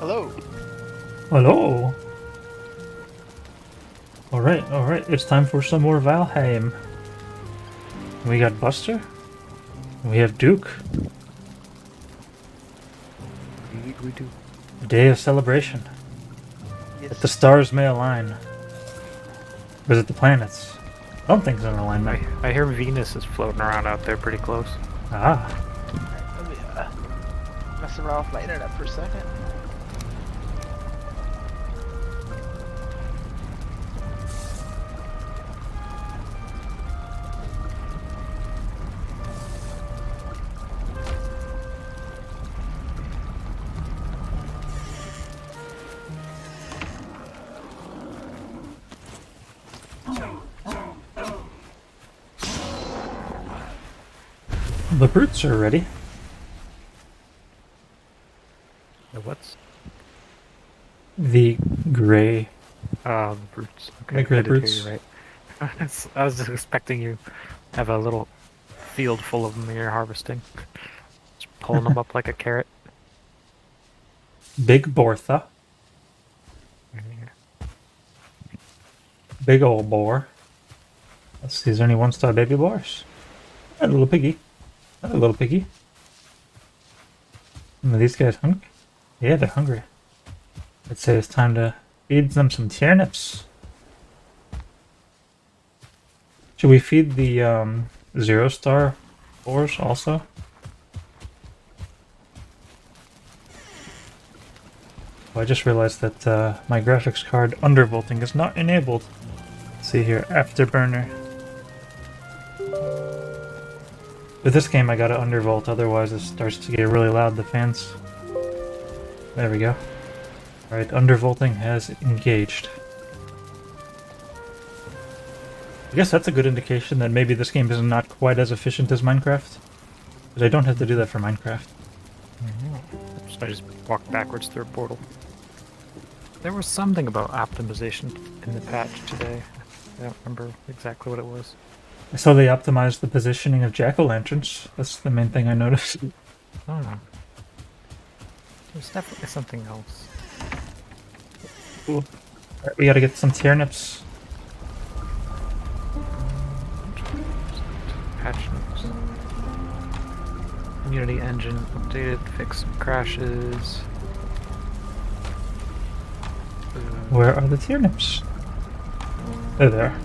Hello. Hello. Alright, it's time for some more Valheim. We got Buster. We have Duke. Indeed we do. A day of celebration. Yes. That the stars may align. Or is it the planets? I don't think it's an alignment. I hear Venus is floating around out there pretty close. Ah. Let me mess around with my internet for a second. The brutes are ready. The what's? The gray. The brutes. Okay, The gray I did hear brutes. you right. I was just expecting you to have a little field full of them you're harvesting. Just pulling them up like a carrot. Big Bortha. Big old boar. Let's see, is there any one-star baby boars? A little piggy. A little piggy. Are these guys hungry? Yeah, they're hungry. I'd say it's time to feed them some turnips. Should we feed the 0-star boars also? Oh, I just realized that my graphics card undervolting is not enabled. Let's see here, afterburner. With this game I gotta undervolt, otherwise it starts to get really loud, the fans. There we go. Alright, undervolting has engaged. I guess that's a good indication that maybe this game is not quite as efficient as Minecraft. But I don't have to do that for Minecraft. So I just walked backwards through a portal. There was something about optimization in the patch today. I don't remember exactly what it was. I saw they optimized the positioning of jack-o'-lanterns. That's the main thing I noticed. Oh. There's definitely something else. Cool. Alright, we gotta get some turnips. Patch notes. Community engine updated, fix some crashes. Where are the turnips? They're there.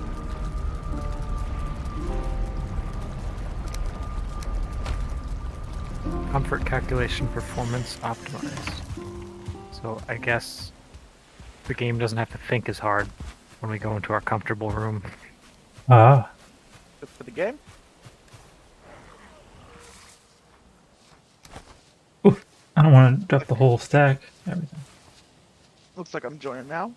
Comfort calculation performance optimized. So I guess the game doesn't have to think as hard when we go into our comfortable room. Ah. Good for the game. Oof. I don't want to drop the whole stack. Everything. Looks like I'm joining now.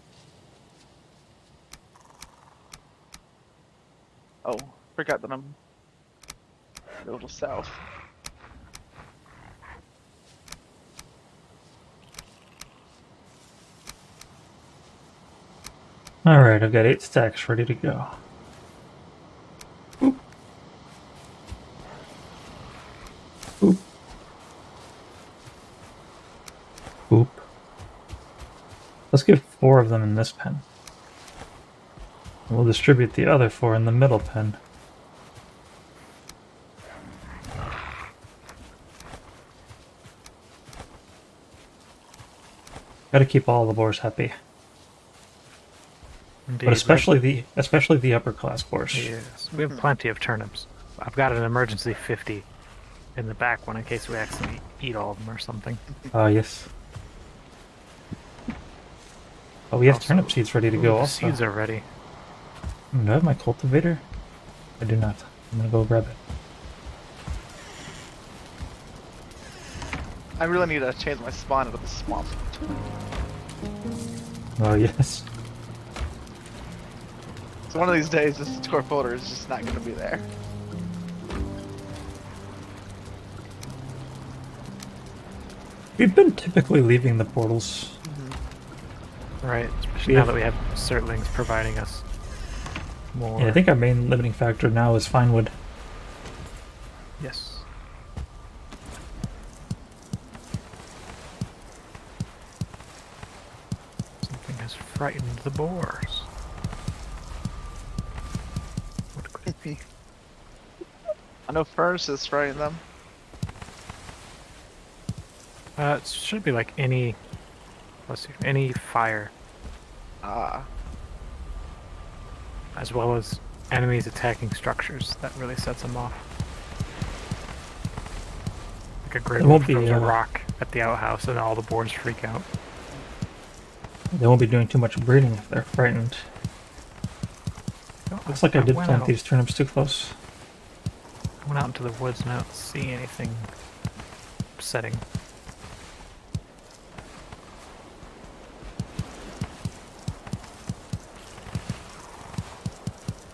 Oh, forgot that I'm a little south. Alright, I've got 8 stacks ready to go. Oop. Oop. Oop. Let's give 4 of them in this pen. We'll distribute the other 4 in the middle pen. Gotta keep all the boars happy. Indeed, But especially the upper class boars. yes, we have plenty of turnips. I've got an emergency 50 in the back one in case we accidentally eat all of them or something. Ah, yes. Oh, we have Also- turnip seeds ready to go the also. seeds are ready. Do I have my cultivator? I do not. I'm gonna go grab it. I really need to change my spawn into the swamp. Oh, yes. So one of these days, this tour folder is just not going to be there. We've been typically leaving the portals. Right, especially We now have- that we have Certlings providing us more. Yeah, I think our main limiting factor now is fine wood. Yes. frightened the boars. What could it be? I know furnaces frighten them. It should be like any, let's see, any fire, Ah. as well as enemies attacking structures. That really sets them off. Like a great It won't wolf throws be, a rock at the outhouse and all the boars freak out. They won't be doing too much breeding if they're frightened. Oh, Looks like I did went plant out- these turnips too close. I went out into the woods and I don't see anything upsetting.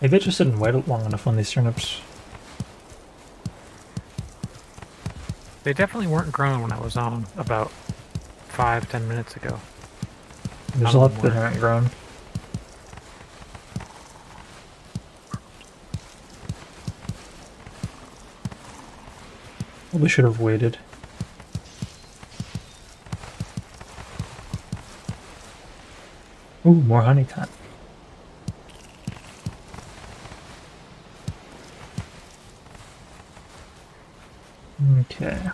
Maybe I just didn't wait long enough on these turnips. They definitely weren't grown when I was on them about 5-10 minutes ago. There's a lot that aren't grown. Probably should have waited. Ooh, more honey time. Okay.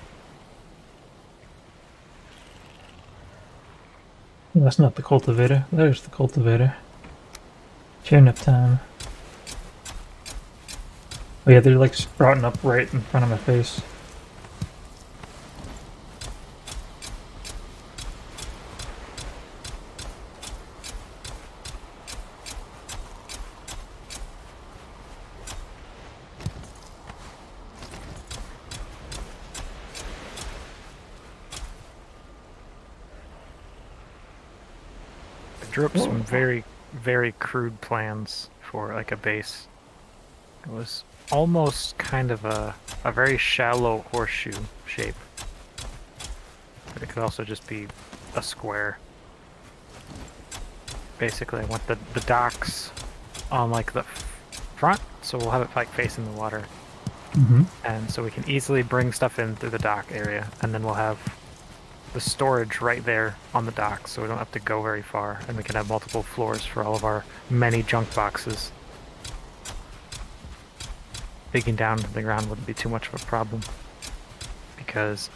That's not the cultivator. There's the cultivator. Turnip time. Oh yeah, they're like sprouting up right in front of my face. I drew up some very, very crude plans for like a base. It was almost kind of a very shallow horseshoe shape. But it could also just be a square. Basically, I want the docks on like the front, so we'll have it like facing the water. Mm-hmm. And so we can easily bring stuff in through the dock area, and then we'll have the storage right there on the dock, so we don't have to go very far, and we can have multiple floors for all of our many junk boxes. Digging down to the ground wouldn't be too much of a problem, because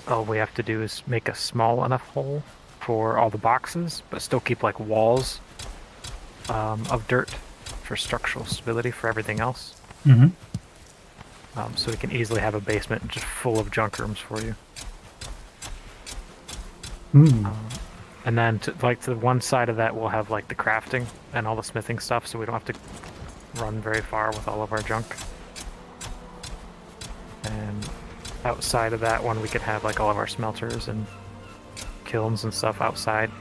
all we have to do is make a small enough hole for all the boxes, but still keep like walls of dirt for structural stability for everything else. Mm-hmm. So we can easily have a basement just full of junk rooms for you. Mm. And then to the one side of that we'll have like the crafting and all the smithing stuff, so we don't have to run very far with all of our junk. And outside of that one we could have like all of our smelters and kilns and stuff outside.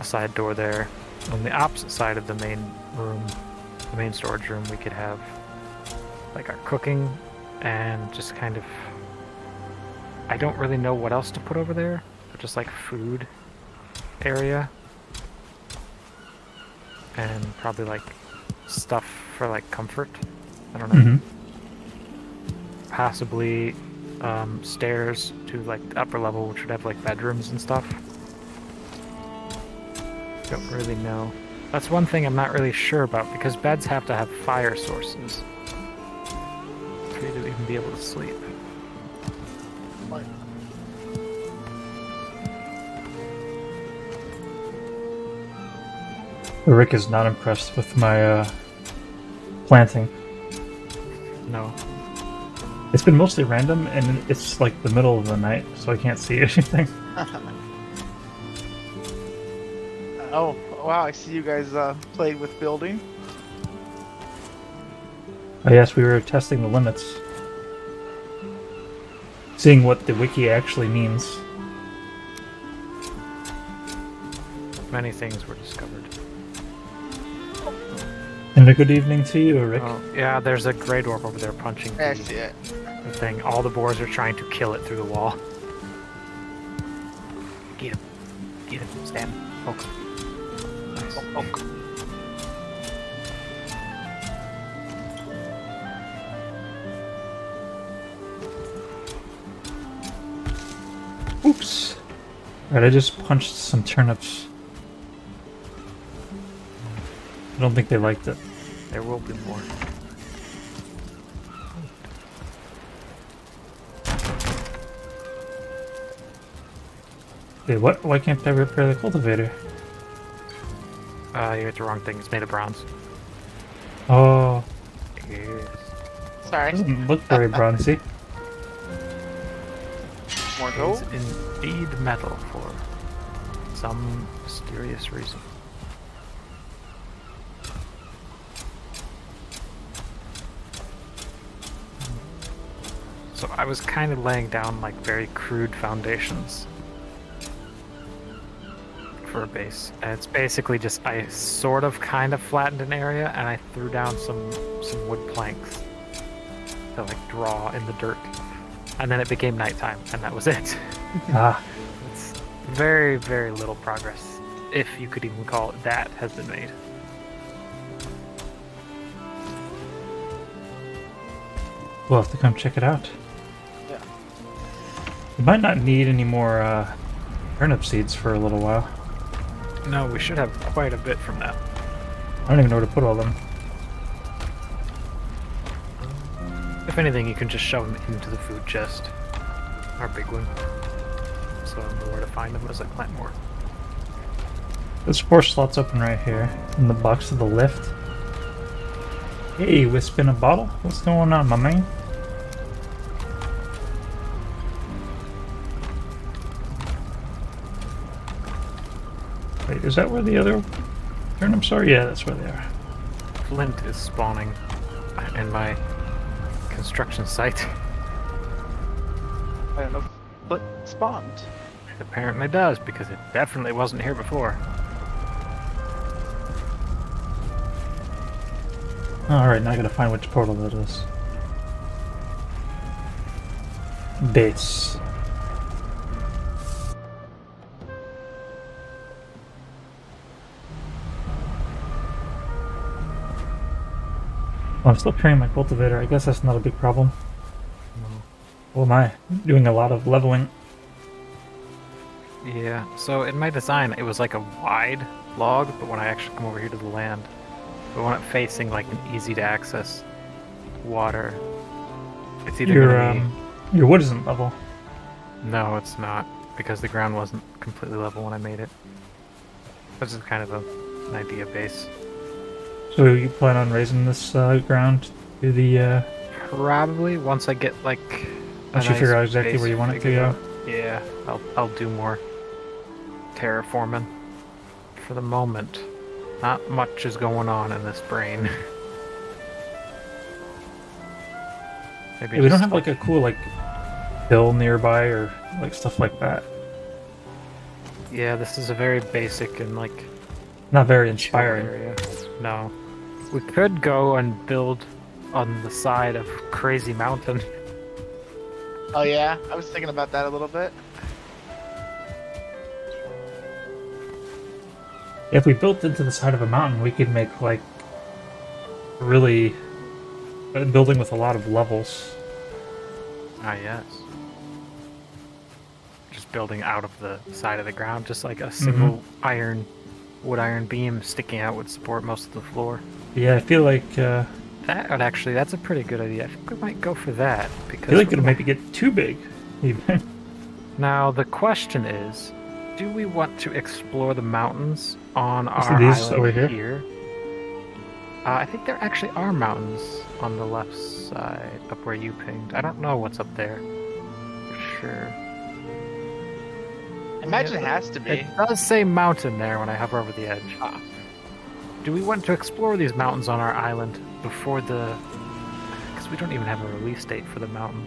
A side door there. On the opposite side of the main room, the main storage room, we could have like our cooking and just kind of, I don't really know what else to put over there, but just like food area. And probably like stuff for like comfort. I don't know. Mm-hmm. Possibly stairs to like the upper level, which would have like bedrooms and stuff. Don't really know. That's one thing I'm not really sure about, because beds have to have fire sources for you to even be able to sleep. Rick is not impressed with my planting. No. It's been mostly random, and it's like the middle of the night, so I can't see anything. Oh, wow, I see you guys played with building. Oh yes, we were testing the limits. Seeing what the wiki actually means. Many things were discovered. And a good evening to you, Rick. Oh, yeah, there's a grey dwarf over there punching I see it. the thing. All the boars are trying to kill it through the wall. Get him. Get him. Stab him. Poke him. Nice. Poke. Oops. Alright, I just punched some turnips. don't think they liked it. There will be more. Wait, what? Why can't I repair the cultivator? You hit the wrong thing. It's made of bronze. Oh, Yes. Sorry. doesn't look very bronzy. More It's gold? indeed metal for some mysterious reason. So I was kind of laying down like very crude foundations for a base. And it's basically just I sort of kind of flattened an area and I threw down some wood planks to like draw in the dirt. And then it became nighttime and that was it. Ah, It's very, very little progress, if you could even call it that, has been made. we'll have to come check it out. Yeah. We might not need any more turnip seeds for a little while. No, we should have quite a bit from that. I don't even know where to put all of them. If anything, you can just shove them into the food chest. Our big one. So I know where to find them as I plant more. There's 4 slots open right here in the box of the lift. Hey, wisp in a bottle? What's going on, my man? Wait, is that where the other turnips are? Yeah, that's where they are. Flint is spawning in my construction site. I don't know. But spawned. It apparently does, because it definitely wasn't here before. Alright, now I gotta find which portal that is. Base. Well, I'm still carrying my cultivator. I guess that's not a big problem. Well, am I doing a lot of leveling? Yeah, so in my design, it was like a wide log, but when I actually come over here to the land, we want it facing like an easy to access water. It's either gonna be... Your wood isn't level. No, it's not, because the ground wasn't completely level when I made it. This is kind of an idea base. So you plan on raising this ground to the... Probably once I get like... Once you figure out exactly where you want it to go? Yeah, I'll do more terraforming. For the moment, not much is going on in this brain. Maybe Yeah, we don't just, have like a cool like hill nearby or like stuff like that. Yeah, this is a very basic and like Not very chill inspiring. area. No. We could go and build on the side of Crazy Mountain. Oh yeah, I was thinking about that a little bit. If we built into the side of a mountain, we could make like really a building with a lot of levels. Ah, yes. Just building out of the side of the ground, just like a single wood iron beam sticking out would support most of the floor. Yeah, I feel like That would actually, that's a pretty good idea. I think we might go for that, because I feel like it'll maybe get too big. Even. now the question is, do we want to explore the mountains on So our these island over here? here? I think there actually are mountains on the left side, up where you pinged. I don't know what's up there for sure. Imagine it Yeah, has to be. It does say mountain there when I hover over the edge. Ah. Do we want to explore these mountains on our island before the... Because we don't even have a release date for the mountain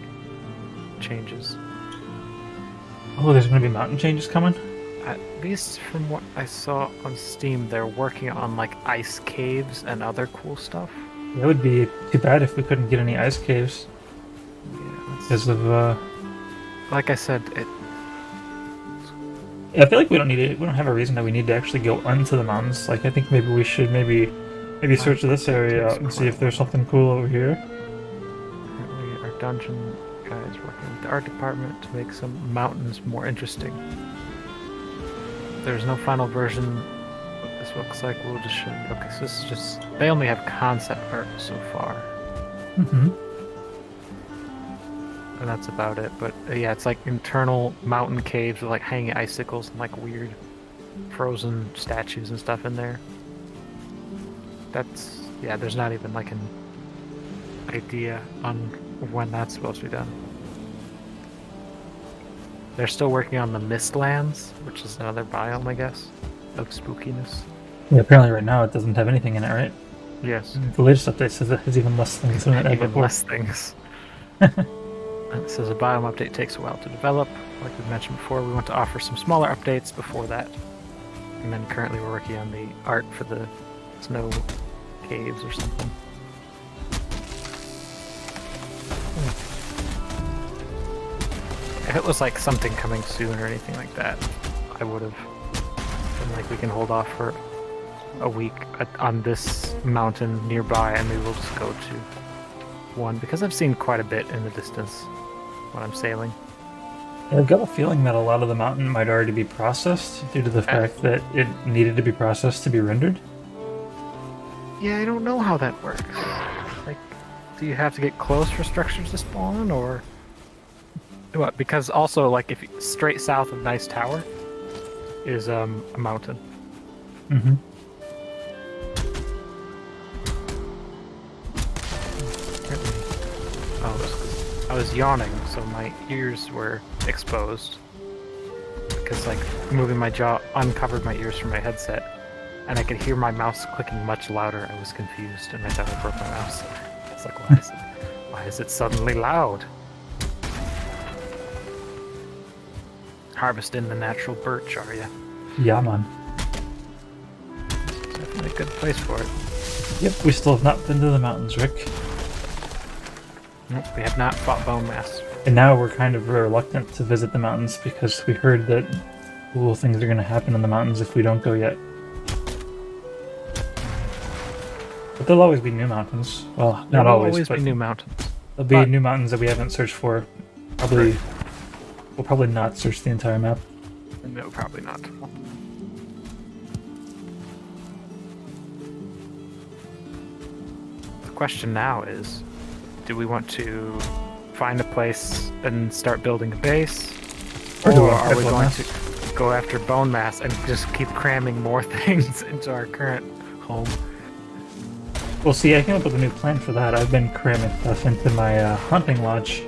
changes. Oh, there's gonna be mountain changes coming? At least from what I saw on Steam, they're working on like ice caves and other cool stuff. That would be too bad if we couldn't get any ice caves Yeah, because of like I said, I feel like we don't need it. We don't have a reason that we need to actually go onto the mountains. Like I think maybe we should maybe search this area out and see if there's something cool over here. apparently our dungeon guy is working with the art department to make some mountains more interesting. There's no final version of the this looks like. We'll just show you. Okay, so this is just... They only have concept art so far. Mm-hmm. And that's about it. But yeah, it's like internal mountain caves with like hanging icicles and like weird frozen statues and stuff in there. That's... Yeah, there's not even like an idea on when that's supposed to be done. They're still working on the Mistlands, which is another biome, I guess, of spookiness. Yeah, apparently right now it doesn't have anything in it, right? Yes. The latest update says it has even less things than it had Even before. less things. And it says a biome update takes a while to develop. Like we mentioned before, we want to offer some smaller updates before that. And then currently we're working on the art for the snow caves or something. If it was like something coming soon or anything like that, I would have been like, we can hold off for a week on this mountain nearby and maybe we'll just go to one, because I've seen quite a bit in the distance when I'm sailing. I've got a feeling that a lot of the mountain might already be processed due to the fact that it needed to be processed to be rendered. Yeah, I don't know how that works. Like, do you have to get close for structures to spawn, or what? Because also, like, if straight south of Nice Tower is a mountain. Mm-hmm. Oh, I was yawning, so my ears were exposed. Because, like, moving my jaw uncovered my ears from my headset. And I could hear my mouse clicking much louder. I was confused, and I thought I broke my mouse. It's like, why is it suddenly loud? Harvesting the natural birch, are you? Yeah, man. It's definitely a good place for it. Yep, we still have not been to the mountains, Rick. Nope, we have not fought bone mass. And now we're kind of reluctant to visit the mountains because we heard that cool things are going to happen in the mountains if we don't go yet. But there'll always be new mountains. Well, not always, Be but new mountains. there'll be new mountains that we haven't searched for. Probably, we'll probably not search the entire map. No, probably not. The question now is, do we want to find a place and start building a base? Or are we going to go after bone mass and just keep cramming more things into our current home? Well, see, I came up with a new plan for that. I've been cramming stuff into my hunting lodge.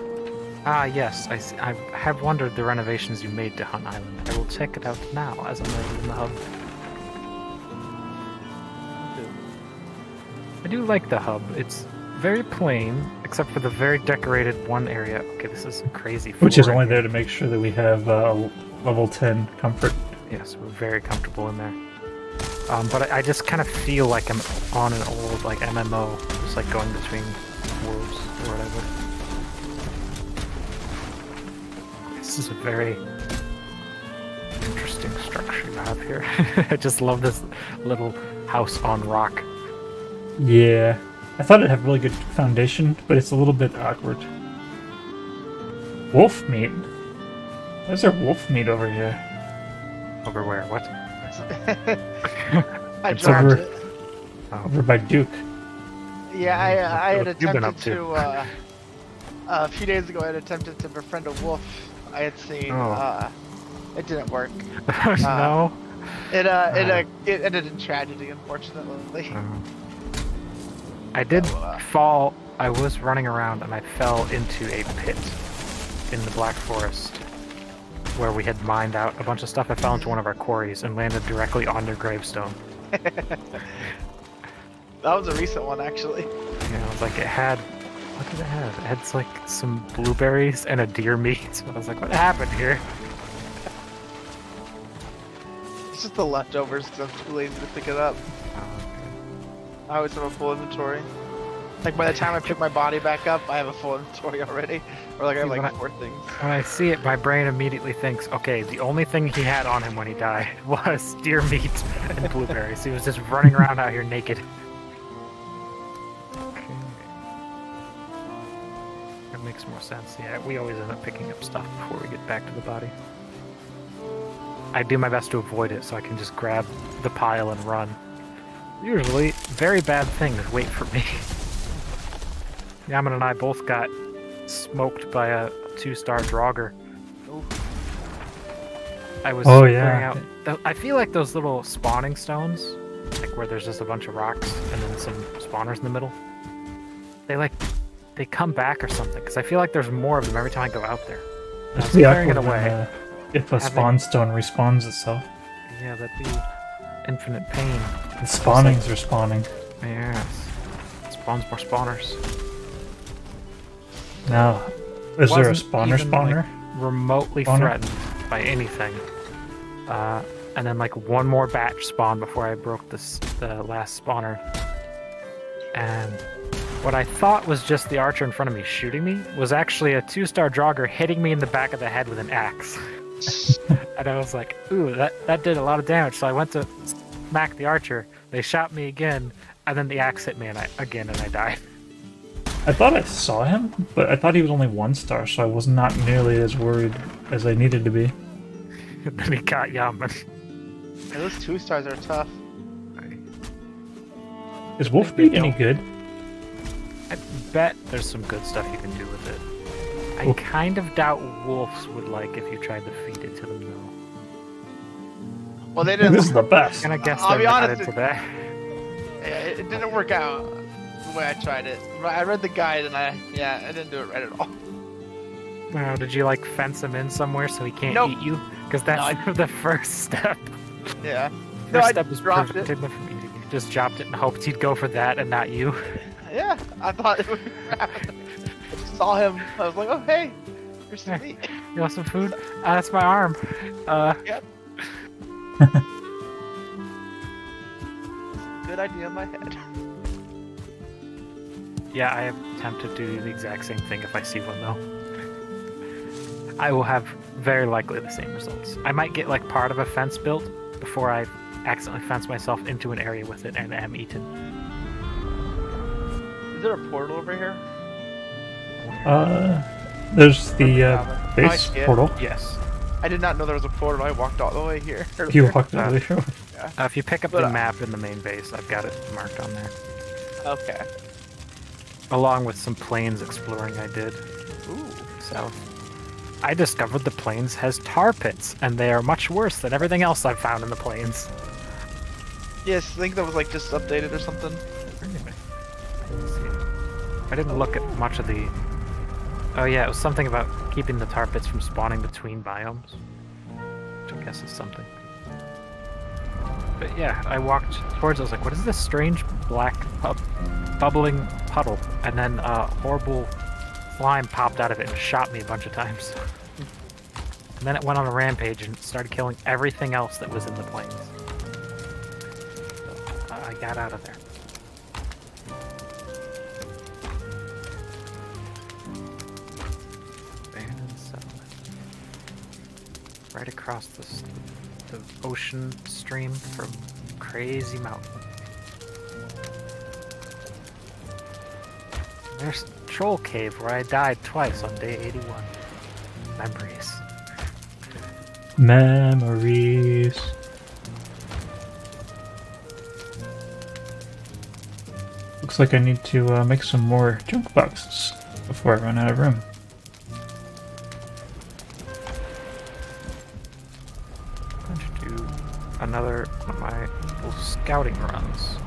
Ah, yes. I have wondered the renovations you made to Hunt Island. I will check it out now as I'm already in the hub. I do like the hub. It's very plain, except for the very decorated one area. Okay, this is crazy. Which is only there to make sure that we have level 10 comfort. Yes, we're very comfortable in there. But I just kind of feel like I'm on an old like MMO, just like going between worlds or whatever. This is a very interesting structure you have here. I just love this little house on rock. Yeah, I thought it'd have really good foundation, but it's a little bit awkward. Wolf meat? Where's there wolf meat over here? Over where? What? I It's dropped over, it. over by Duke. Yeah, I had What have you been attempted up to? a few days ago I had attempted to befriend a wolf I had seen. Oh. It didn't work. No. It ended in tragedy, unfortunately. I did So, fall. I was running around and I fell into a pit in the Black Forest where we had mined out a bunch of stuff. I fell into one of our quarries and landed directly on their gravestone. That was a recent one, actually. Yeah, I was like, it had... What did it have? It had like some blueberries and a deer meat. I was like, what happened here? It's just the leftovers because I'm too lazy to pick it up. I always have a full inventory. Like by the time I pick my body back up, I have a full inventory already. Or like I have like 4 things. When I see it, my brain immediately thinks, okay, the only thing he had on him when he died was deer meat and blueberries. He was just running around out here naked. Okay. That makes more sense. Yeah, we always end up picking up stuff before we get back to the body. I do my best to avoid it so I can just grab the pile and run. Usually, very bad things wait for me. Yaman and I both got smoked by a 2-star Draugr. I was clearing out. I feel like those little spawning stones, like where there's just a bunch of rocks and then some spawners in the middle, they come back or something, because I feel like there's more of them every time I go out there. And I was clearing it away. If a spawn stone respawns itself. Yeah, that'd be infinite pain. The spawnings are spawning. Yes. Spawns more spawners. Now, is there a spawner spawner? Like, remotely threatened by anything. And then like one more batch spawned before I broke the last spawner. And what I thought was just the archer in front of me shooting me was actually a 2-star Draugr hitting me in the back of the head with an axe. And I was like, ooh, that did a lot of damage. So I went to smack the archer. They shot me again, and then the axe hit me and I died. I thought I saw him, but I thought he was only 1 star, so I was not nearly as worried as I needed to be. Then he got Yaman. Yeah, those 2 stars are tough. Is Wolfbeak any good? I bet there's some good stuff you can do with it. I kind of doubt wolves would like if you tried to feed it to them, though. Well, they didn't. This is the best. And I guess I'll be honest, into that. It didn't work out the way I tried it. I read the guide and I didn't do it right at all. Oh, did you like fence him in somewhere so he can't eat you? Because that's the first step. Yeah. First step is preventing him from eating you. Just dropped it and hoped he'd go for that and not you. Yeah, I thought it would be I saw him. I was like, oh hey, here's some meat. You want some food? That's my arm. Yep. Good idea in my head. Yeah, I am tempted to do the exact same thing if I see one, though. I will have very likely the same results. I might get like part of a fence built before I accidentally fence myself into an area with it and am eaten. Is there a portal over here? There's the base portal. Yes. I did not know there was a portal. I walked all the way here. You walked all the way here? Yeah. If you pick up the map in the main base, I've got it marked on there. Okay. Along with some plains exploring I did. Ooh. South. I discovered the plains has tar pits, and they are much worse than everything else I've found in the plains. Yes, I think that was like just updated or something. I didn't look at much of the... Oh yeah, it was something about keeping the tar pits from spawning between biomes. Which I guess is something. But yeah, I walked towards it, I was like, what is this strange black bubbling puddle? And then a horrible slime popped out of it and shot me a bunch of times. And then it went on a rampage and started killing everything else that was in the plains. So, I got out of there. Right across the ocean stream from Crazy Mountain. There's Troll Cave where I died twice on day 81. Memories. Memories. Looks like I need to make some more junk boxes before I run out of room. Another one of my little scouting runs.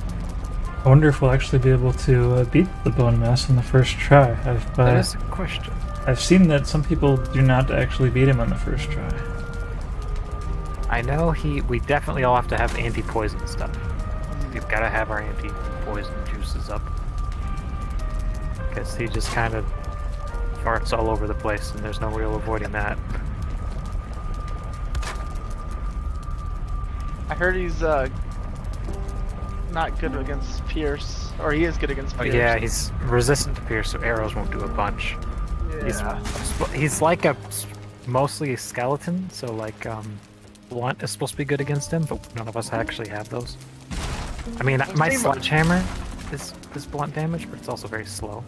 I wonder if we'll actually be able to beat the bone mass in the first try. That is a question. I've seen that some people do not actually beat him on the first try. I know we definitely all have to have anti-poison stuff. We've got to have our anti-poison juices up. Because he just kind of farts all over the place and there's no real avoiding that. I heard he's not good against Pierce, or he is good against Pierce. Oh, yeah, he's resistant to Pierce, so arrows won't do a bunch. Yeah. He's like mostly a skeleton, so like blunt is supposed to be good against him, but none of us actually have those. I mean, my sledgehammer is blunt damage, but it's also very slow.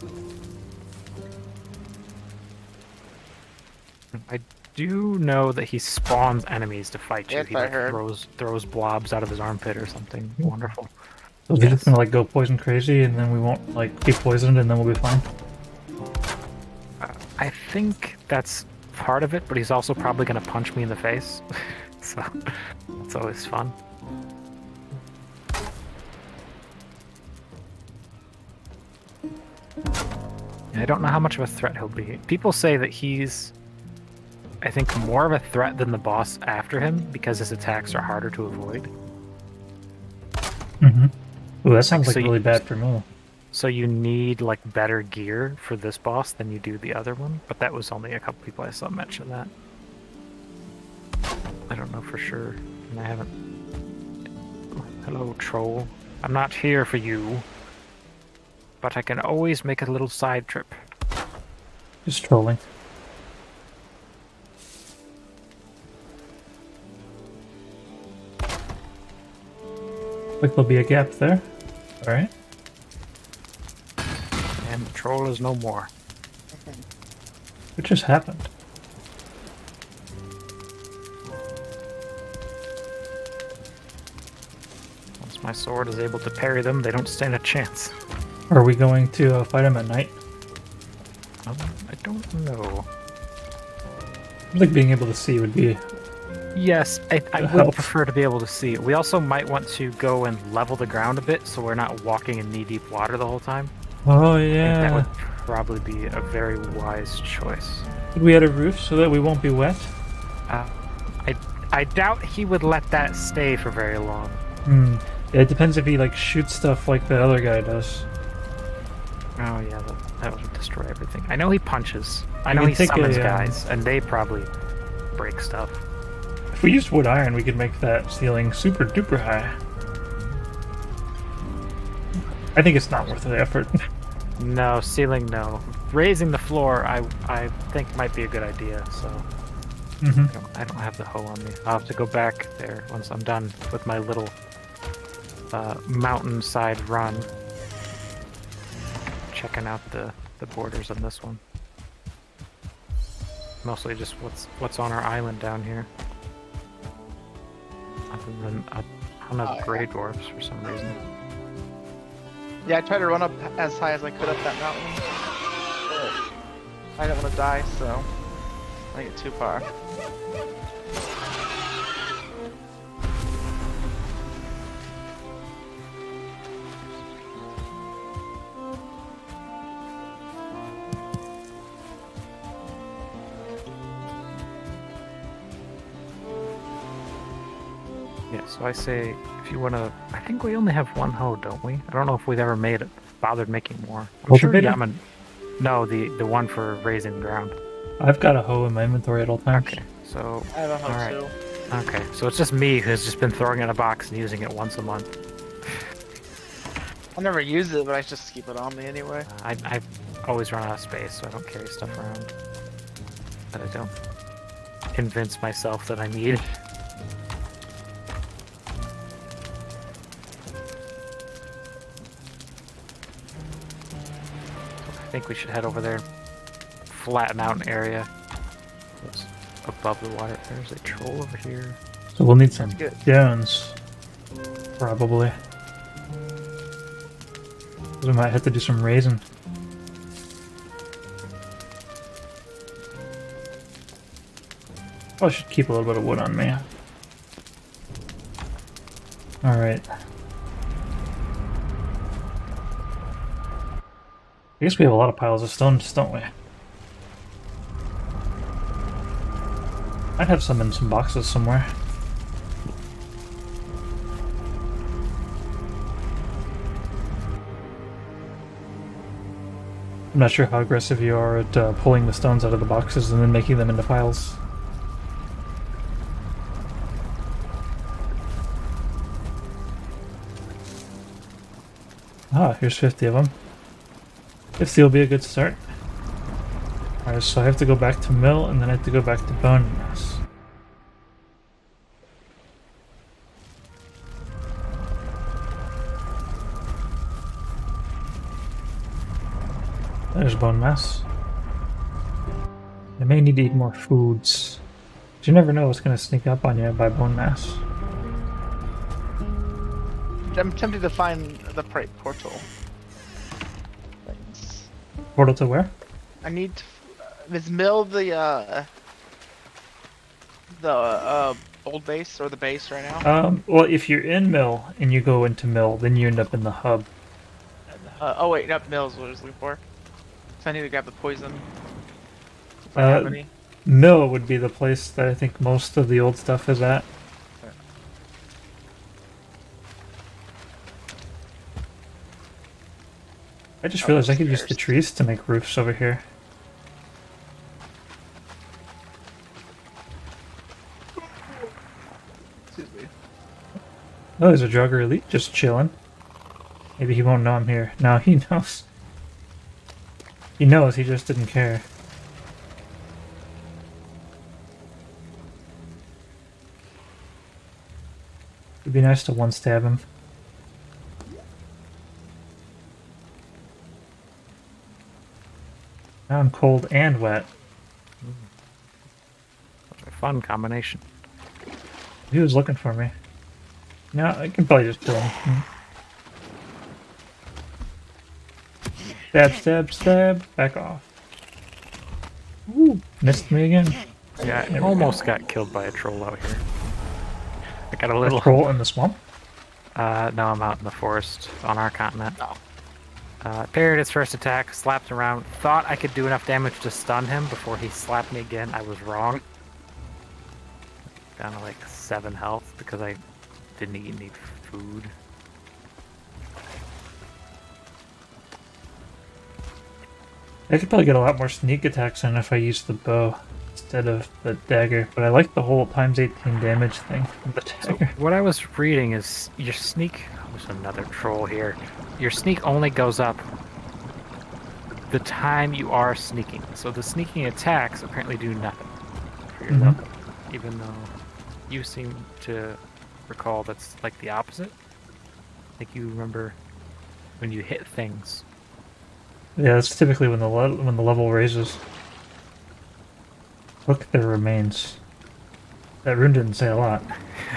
do know that he spawns enemies to fight you. Yes, He I like heard. throws blobs out of his armpit or something. Wonderful. So they're just gonna like go poison crazy, and then we won't like be poisoned, and then we'll be fine. I think that's part of it, but he's also probably gonna punch me in the face. So it's always fun. I don't know how much of a threat he'll be. People say that he's, I think, more of a threat than the boss after him because his attacks are harder to avoid. Mm-hmm. Ooh, that sounds like so really bad for me. So you need like better gear for this boss than you do the other one, but that was only a couple people I saw mention that. I don't know for sure, and I haven't. Hello, troll. I'm not here for you, but I can always make a little side trip. Just trolling. Like there'll be a gap there. Alright. And the troll is no more. What just happened? Once my sword is able to parry them, they don't stand a chance. Are we going to fight him at night? I don't know. I think being able to see would be... Yes, I would help. prefer to be able to see. We also might want to go and level the ground a bit so we're not walking in knee-deep water the whole time. Oh I think that yeah. would probably be a very wise choice. Could we add a roof so that we won't be wet? I doubt he would let that stay for very long. Hmm. Yeah, it depends if he like shoots stuff like the other guy does. Oh yeah, that would destroy everything. I know he punches. I You know can he take summons a, guys, and they probably break stuff. If we used wood iron, we could make that ceiling super duper high. I think it's not worth the effort. No, ceiling, no. Raising the floor, I think might be a good idea, so... Mm-hmm. I don't have the hoe on me. I'll have to go back there once I'm done with my little mountainside run. Checking out the borders on this one. Mostly just what's on our island down here. Other than a ton of gray dwarfs for some reason. Yeah, I tried to run up as high as I could up that mountain. But I didn't want to die, so I didn't get too far. Yeah, so I say if you want to, I think we only have one hoe, don't we? I don't know if we've ever bothered making more. I'm sure Cultivator? Yaman. No, the one for raising the ground. I've got a hoe in my inventory at all times. Okay, so I have a hoe Alright. too. okay, so it's just me who's just been throwing it in a box and using it once a month. I never use it, but I just keep it on me anyway. I always run out of space, so I don't carry stuff around that I don't convince myself that I need. I think we should head over there. Flat mountain area. It's above the water. There's a troll over here. So we'll need some Good. stones. Probably. We might have to do some raising. I should keep a little bit of wood on me. Alright. I guess we have a lot of piles of stones, don't we? I'd have some in some boxes somewhere. I'm not sure how aggressive you are at pulling the stones out of the boxes and then making them into piles. Ah, here's 50 of them. 50 will be a good start. Alright, so I have to go back to mill and then I have to go back to bone mass. There's bone mass. I may need to eat more foods. You never know what's gonna sneak up on you by bone mass. I'm tempted to find the portal. Portal to where? I need to... Is Mill the old base or the base right now? Well, if you're in Mill and you go into Mill, then you end up in the hub. Oh wait, not Mill's what I was looking for. So I need to grab the poison. If I have any. Mill would be the place that I think most of the old stuff is at. I just realized I could use the trees to make roofs over here. Excuse me. Oh, there's a Jogger Elite just chilling. Maybe he won't know I'm here. No, he knows. He knows, he just didn't care. It'd be nice to one-stab him. Now I'm cold and wet. A fun combination. He was looking for me. No, I can probably just kill him. Stab, stab, stab. Back off. Ooh, missed me again. Yeah, I almost got killed by a troll out here. I got a little... A troll in the swamp? No, I'm out in the forest on our continent. Oh. Parried his first attack, slapped around, thought I could do enough damage to stun him before he slapped me again. I was wrong. Down to like 7 health because I didn't eat any food. I could probably get a lot more sneak attacks in if I used the bow instead of the dagger, but I like the whole times 18 damage thing of the dagger. So what I was reading is your sneak... There's another troll here. Your sneak only goes up the time you are sneaking. So the sneaking attacks apparently do nothing for your level. Even though you seem to recall that's like the opposite. Like you remember when you hit things. Yeah, that's typically when the level raises. Look, there remains. That rune didn't say a lot.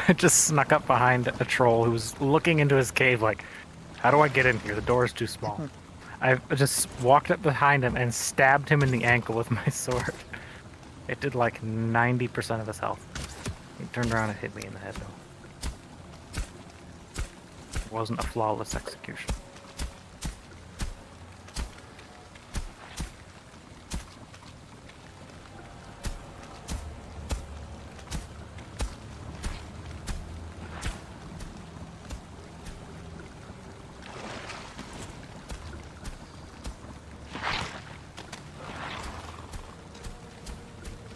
I just snuck up behind a troll who was looking into his cave like, how do I get in here? The door is too small. I just walked up behind him and stabbed him in the ankle with my sword. It did like 90% of his health. He turned around and hit me in the head though. It wasn't a flawless execution.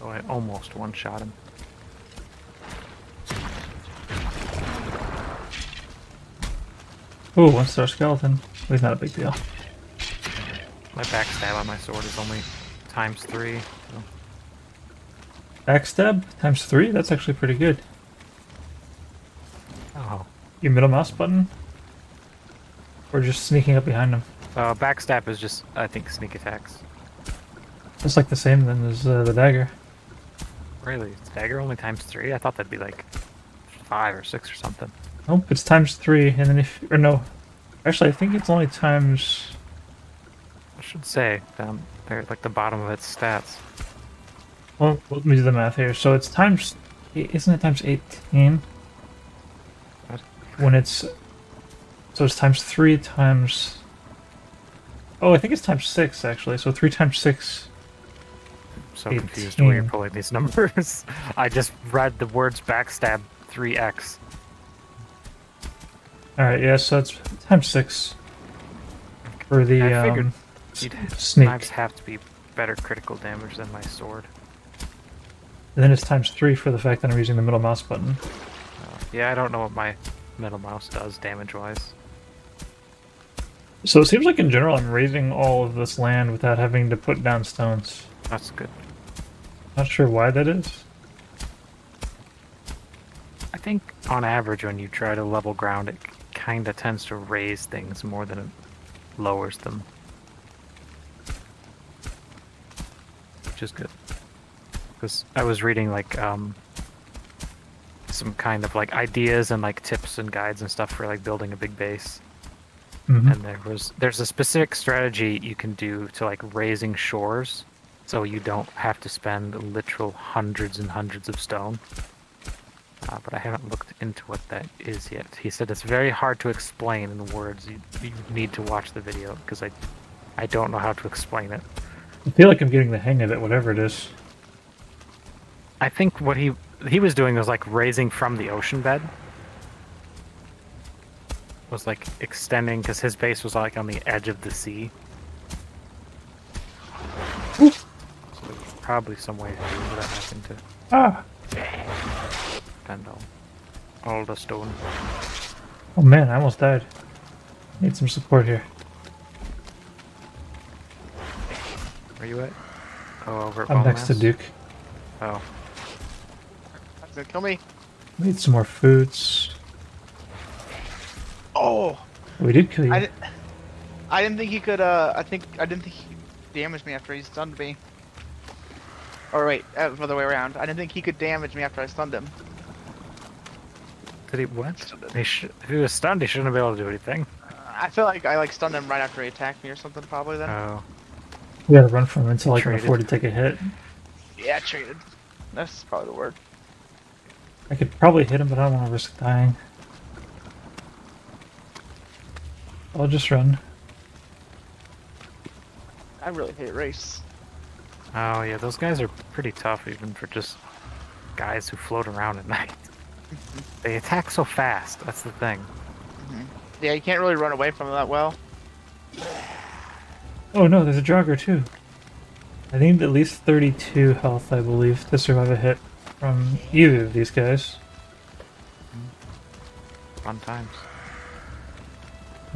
Oh, I almost one-shot him. Ooh, 1-star skeleton. He's not a big deal. My backstab on my sword is only ×3. So. Backstab times 3? That's actually pretty good. Oh. Your middle mouse button? Or just sneaking up behind him? Backstab is just, I think, sneak attacks. It's like the same then as the dagger. Really? Is dagger only ×3? I thought that'd be like 5 or 6 or something. Nope, it's ×3, and then if... Or no. Actually, I think it's only times... I should say, down there at like the bottom of its stats. Well, let me do the math here. So it's times... Isn't it times 18? What? When it's... So it's ×3 times... Oh, I think it's ×6, actually. So 3 times 6... So confused when you're pulling these numbers. I just read the words backstab 3x. Alright, yeah, so it's ×6 for the I figured sneak. knives have to be better critical damage than my sword. And then it's ×3 for the fact that I'm using the middle mouse button. Yeah, I don't know what my middle mouse does damage-wise. So it seems like in general I'm raising all of this land without having to put down stones. That's good. Not sure why that is. I think on average when you try to level ground it kinda tends to raise things more than it lowers them. Which is good. Because I was reading like some kind of like ideas and like tips and guides and stuff for like building a big base. Mhm. And there's a specific strategy you can do to like raising shores, so you don't have to spend literal hundreds and hundreds of stone. But I haven't looked into what that is yet. He said it's very hard to explain in words. You need to watch the video because I don't know how to explain it. I feel like I'm getting the hang of it, whatever it is. I think what he was doing was like raising from the ocean bed. Was like extending because his base was like on the edge of the sea. So there's probably some way to do that happen to Ah! spend all the stone. Oh man, I almost died. Need some support here. Where you at? Oh, over at I'm next to Ballmass? Duke. Oh, That's gonna kill me. Need some more foods. Oh, We did kill you. I didn't think he could. I didn't think he damaged me after he stunned me. Or wait, other way around. I didn't think he could damage me after I stunned him. did he what? If he was stunned, he shouldn't be able to do anything. I feel like I like stunned him right after he attacked me or something. Probably then. Oh, We gotta run from him until I can Traded. afford to take a hit. Yeah, traded. That's probably the word. I could probably hit him, but I don't want to risk dying. I'll just run. I really hate race. oh yeah, those guys are pretty tough even for just guys who float around at night. They attack so fast. That's the thing. Yeah, you can't really run away from them that well. Oh no, there's a jogger too. I need at least 32 health, I believe, to survive a hit from either of these guys. Fun times.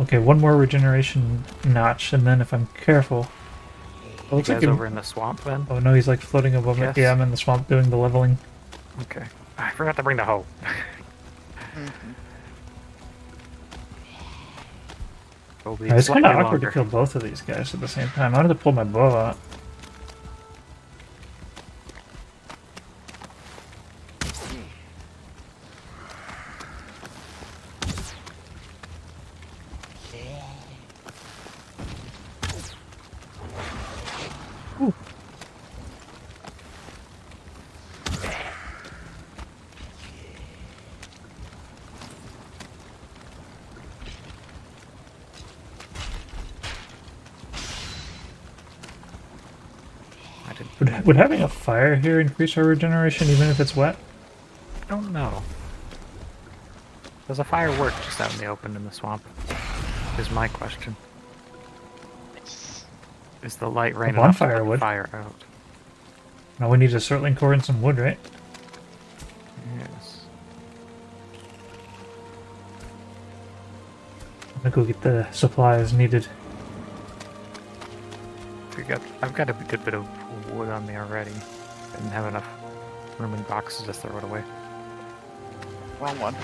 Okay, one more regeneration notch, and then if I'm careful... It You looks guys like over in the swamp then? Oh no, he's like floating above me. Yes. Yeah, I'm in the swamp doing the leveling. Okay. I forgot to bring the hoe. It'll be It's kind slightly of awkward longer. to kill both of these guys at the same time. I had to pull my bow out. Ooh. I didn't. Would having a fire here increase our regeneration even if it's wet? I don't know. Does a fire work just out in the open in the swamp? Is my question. Is the light rain enough to bonfire put the would. fire out? Now we need a Surtling core and some wood, right? Yes. I'm gonna go get the supplies needed. I've got a good bit of wood on me already. Didn't have enough room in boxes to throw it away. Wrong one.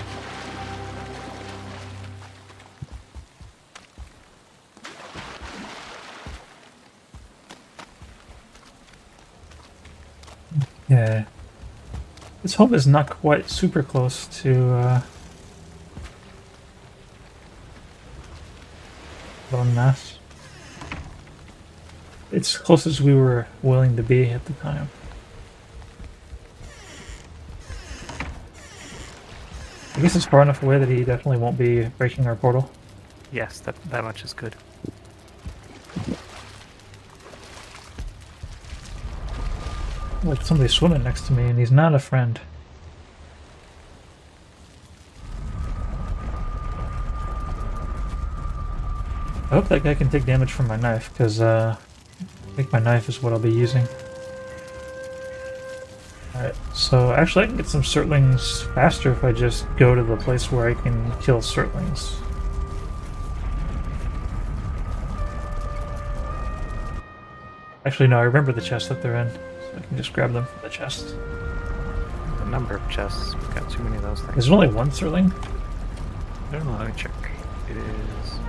Yeah. This home is not quite super close to Bone Mass. It's close as we were willing to be at the time. I guess it's far enough away that he definitely won't be breaking our portal. Yes, that much is good. Like somebody's swimming next to me and he's not a friend. I hope that guy can take damage from my knife, because I think my knife is what I'll be using. Alright, so actually I can get some Surtlings faster if I just go to the place where I can kill Surtlings. Actually no, I remember the chest that they're in, so I can just grab them from the chest. The number of chests. We've got too many of those things. There's only one Surtling? I don't know, let me check. It is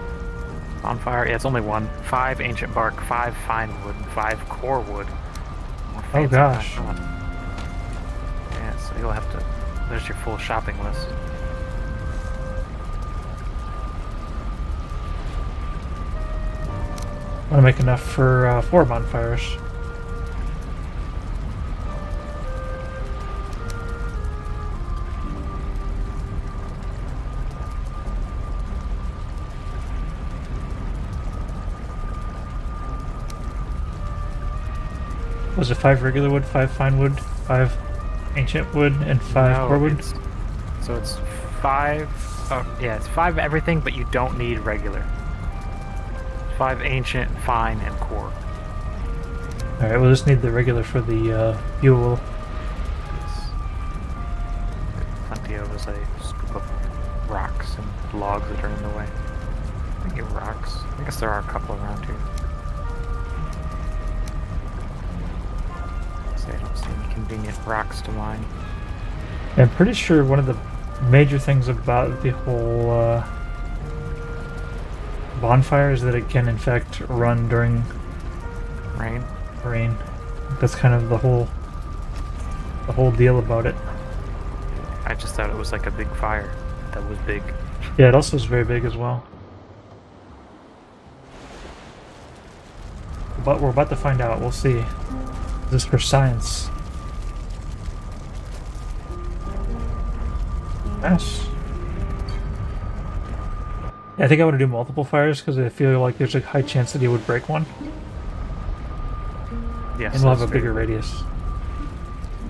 bonfire. Yeah, it's only one. 5 ancient bark, 5 fine wood, 5 core wood. More Oh fancy gosh. than I thought. So you'll have to. There's your full shopping list. I want to make enough for 4 bonfires. Was it 5 regular wood, 5 fine wood, 5 ancient wood, and 5 core wood? So it's 5. Yeah, it's 5 everything, but you don't need regular. 5 ancient, fine, and core. Alright, we'll just need the regular for the fuel. Yes. Plenty of as I scoop up rocks and logs that are in the way. I think rocks. I guess there are a couple around here. I don't see any convenient rocks to mine. I'm pretty sure one of the major things about the whole bonfire is that it can in fact run during rain. That's kind of the whole deal about it. I just thought it was like a big fire that was big. Yeah, it also is very big as well. But we're about to find out. We'll see. This is for science. Yes. Yeah, I think I want to do multiple fires because I feel like there's a high chance that he would break one. Yes, and we'll have a bigger radius.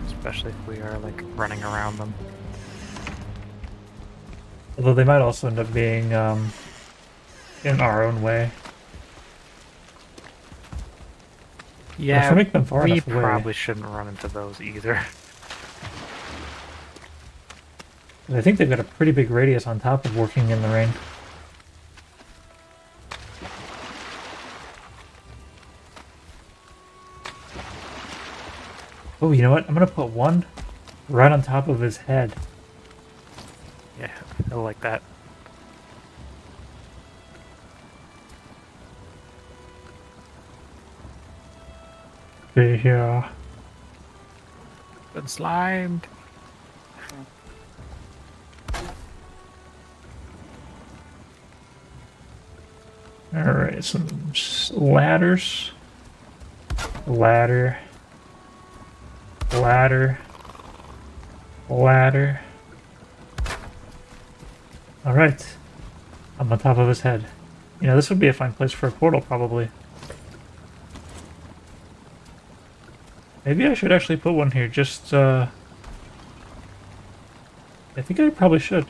Especially if we are like running around them. Although they might also end up being in our own way. Yeah, if we make them far we enough away, probably shouldn't run into those either. I think they've got a pretty big radius on top of working in the rain. Oh, you know what? I'm gonna put one right on top of his head. Yeah, I like that. Yeah. Been slimed. Alright, some ladders. Ladder. Alright. I'm on top of his head. You know, this would be a fine place for a portal, probably. Maybe I should actually put one here, just, I think I probably should.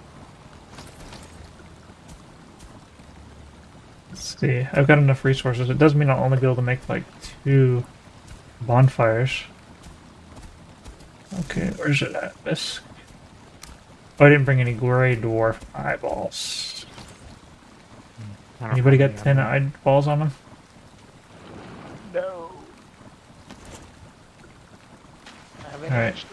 Let's see, I've got enough resources. It does mean I'll only be able to make, like, 2 bonfires. Okay, where's it at? This. Oh, I didn't bring any gray dwarf eyeballs. Anybody got 10 eyeballs on them? No. Alright.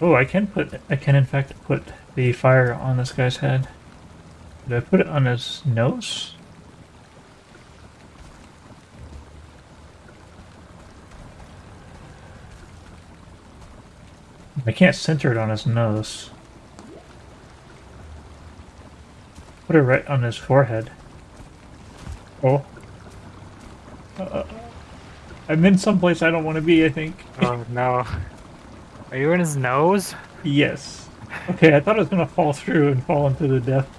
Oh, I can in fact put the fire on this guy's head. Did I put it on his nose? I can't center it on his nose. Put it right on his forehead. Oh. I'm in someplace I don't want to be, I think. Oh no. Are you in his nose? Yes. Okay, I thought I was going to fall through and fall into the depth.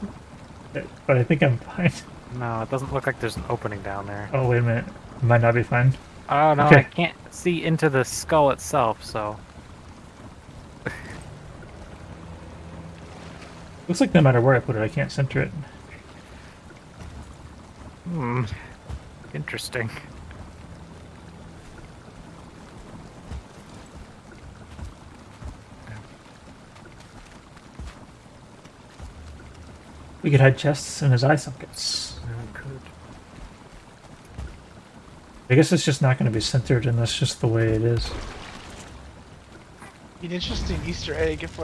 But I think I'm fine. No, it doesn't look like there's an opening down there. Oh, wait a minute. It might not be fine. Oh no, okay. I can't see into the skull itself, so... Looks like no matter where I put it, I can't center it. Hmm. Interesting. We could hide chests in his eye sockets. We could. I guess it's just not going to be centered, and that's just the way it is. An interesting Easter egg if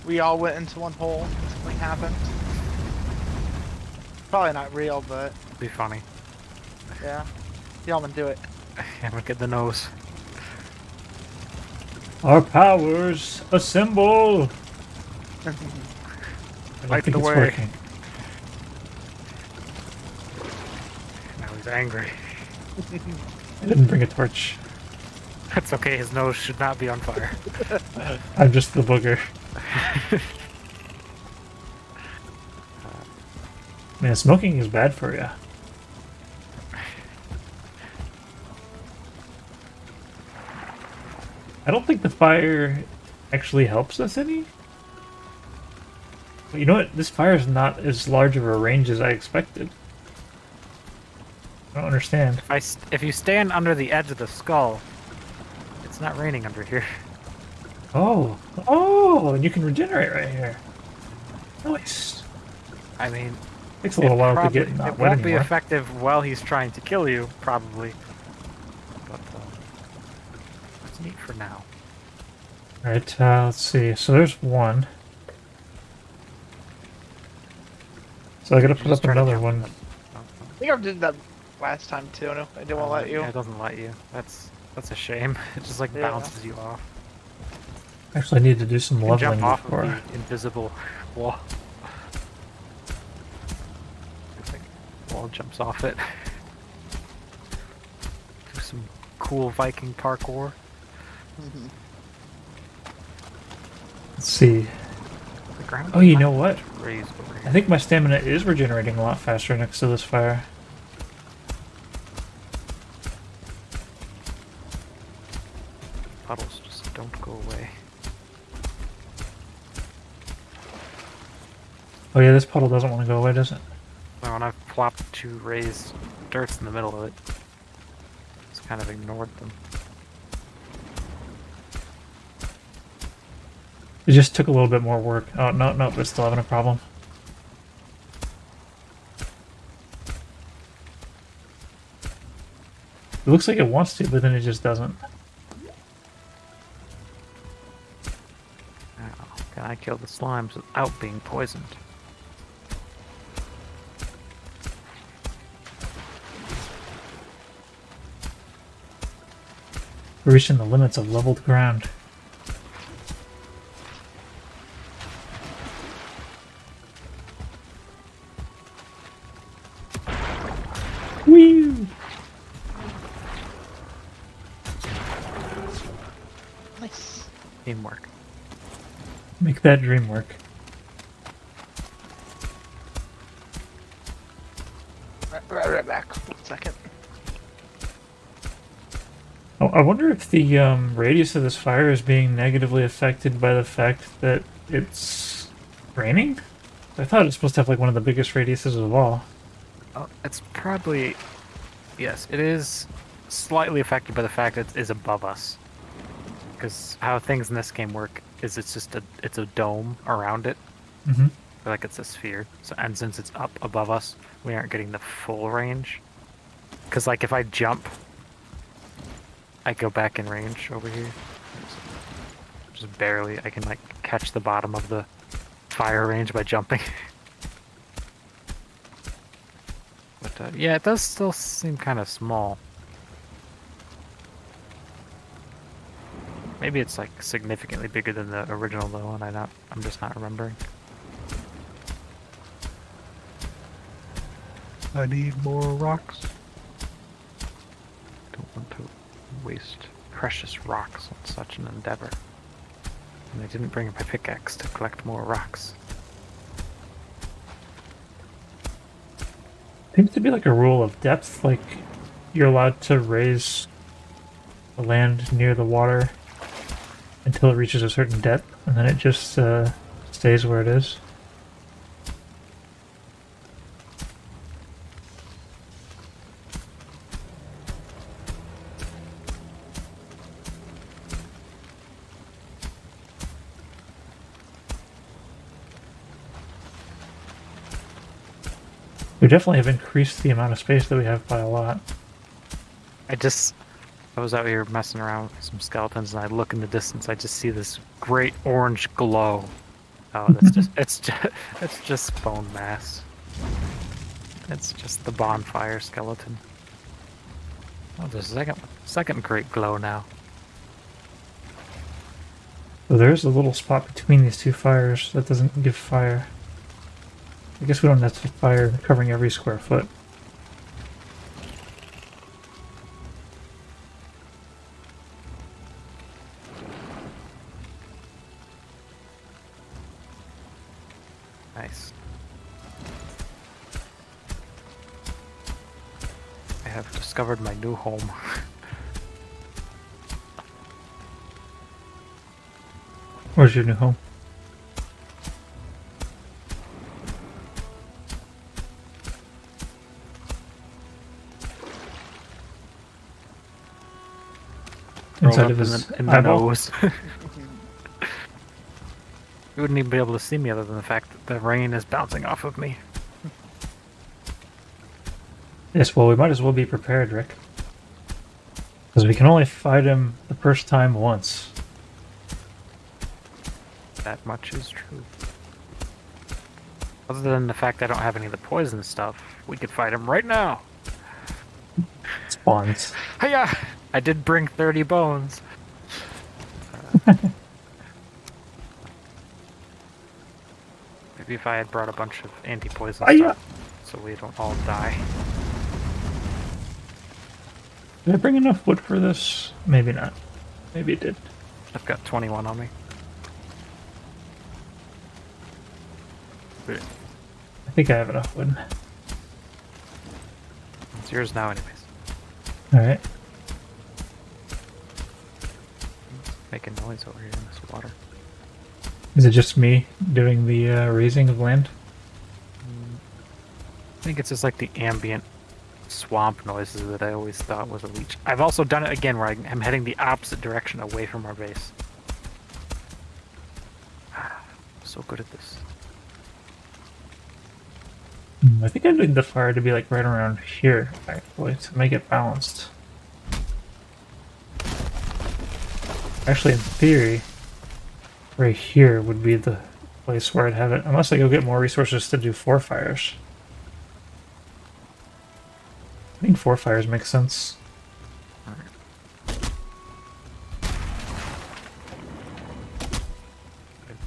we all went into one hole and something happened. Probably not real, but It'd be funny. yeah. Y'all gonna do it. Yeah, look at the nose. Our powers assemble! I don't Light think the it's way. working. Now he's angry. I didn't bring a torch. That's okay, his nose should not be on fire. I'm just the booger. Man, smoking is bad for you. I don't think the fire actually helps us any. But you know what? This fire is not as large of a range as I expected. I don't understand. If you stand under the edge of the skull, it's not raining under here. Oh, oh, and you can regenerate right here. Nice. I mean, Takes a little while to get it not wet won't be anymore. effective while he's trying to kill you, probably. But it's neat for now. Alright, let's see. So there's one. So I gotta put Just up try to another jump one. in the- I think I did that last time too. No, I didn't want to let you. Yeah, it doesn't let you. That's a shame. It just like Yeah. bounces you off. Actually, I need to do some You can leveling jump off before. of the invisible wall. It's like wall jumps off it. Do some cool Viking parkour. Mhm. Let's see. The ground Oh, you is know not what? much raised over I here. think my stamina is regenerating a lot faster next to this fire. Puddles just don't go away. Oh yeah, this puddle doesn't want to go away, does it? So when I've plopped two raised dirts in the middle of it, it's kind of ignored them. It just took a little bit more work. Oh, no, no, we're still having a problem. It looks like it wants to, but then it just doesn't. Now, can I kill the slimes without being poisoned? We're reaching the limits of leveled ground. Whee! Nice. Teamwork. Make that dream work. Right back. 1 second. Oh, I wonder if the radius of this fire is being negatively affected by the fact that it's raining? I thought it was supposed to have like one of the biggest radiuses of all. Oh, it's probably... Yes, it is slightly affected by the fact that it is above us. Because how things in this game work is it's just it's a dome around it. Mm-hmm. Like it's a sphere. So, and since it's up above us, we aren't getting the full range. Because like if I jump, I go back in range over here. Just barely. I can like catch the bottom of the fire range by jumping. But yeah, it does still seem kind of small. Maybe it's like significantly bigger than the original though, and I'm just not remembering. I need more rocks. Don't want to waste precious rocks on such an endeavor. And I didn't bring my pickaxe to collect more rocks. Seems to be like a rule of depth, like you're allowed to raise the land near the water until it reaches a certain depth, and then it just stays where it is. We definitely have increased the amount of space that we have by a lot. I was out here messing around with some skeletons, and I look in the distance. I just see this great orange glow. Oh, that's just it's just bone mass. It's just the bonfire skeleton. Oh, there's a second great glow now. So there's a little spot between these two fires that doesn't give fire. I guess we don't have to fire covering every square foot. Nice. I have discovered my new home. Where's your new home? Inside of his in the eyeball? nose. You wouldn't even be able to see me other than the fact that the rain is bouncing off of me. Yes, well, we might as well be prepared, Rick. Because we can only fight him the first time once. That much is true. Other than the fact I don't have any of the poison stuff, we could fight him right now. Spawns. Hiya! I did bring 30 bones. Maybe if I had brought a bunch of anti-poison stuff, so we don't all die. Did I bring enough wood for this? Maybe not. Maybe it did. I've got 21 on me. I think I have enough wood. It's yours now anyways. Alright. Making noise over here in this water. Is it just me doing the raising of land? I think it's just like the ambient swamp noises that I always thought was a leech. I've also done it again where I'm heading the opposite direction away from our base. So good at this. I think I need the fire to be like right around here, actually, to make it balanced. Actually, in theory, right here would be the place where I'd have it, unless I go get more resources to do 4 fires. I think 4 fires makes sense. I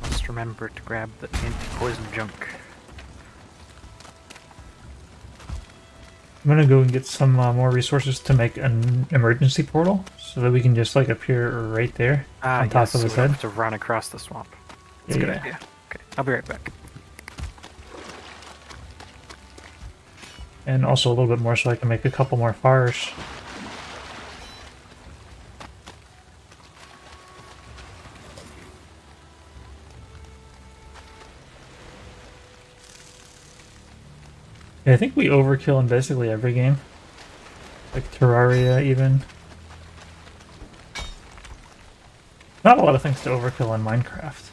must remember to grab the anti-poison junk. I'm gonna go and get some more resources to make an emergency portal, so that we can just like appear right there on top of his we don't head. have to run across the swamp. That's a good idea. Okay, I'll be right back. And also a little bit more so I can make a couple more fires. Yeah, I think we overkill in basically every game. Like Terraria even. Not a lot of things to overkill in Minecraft.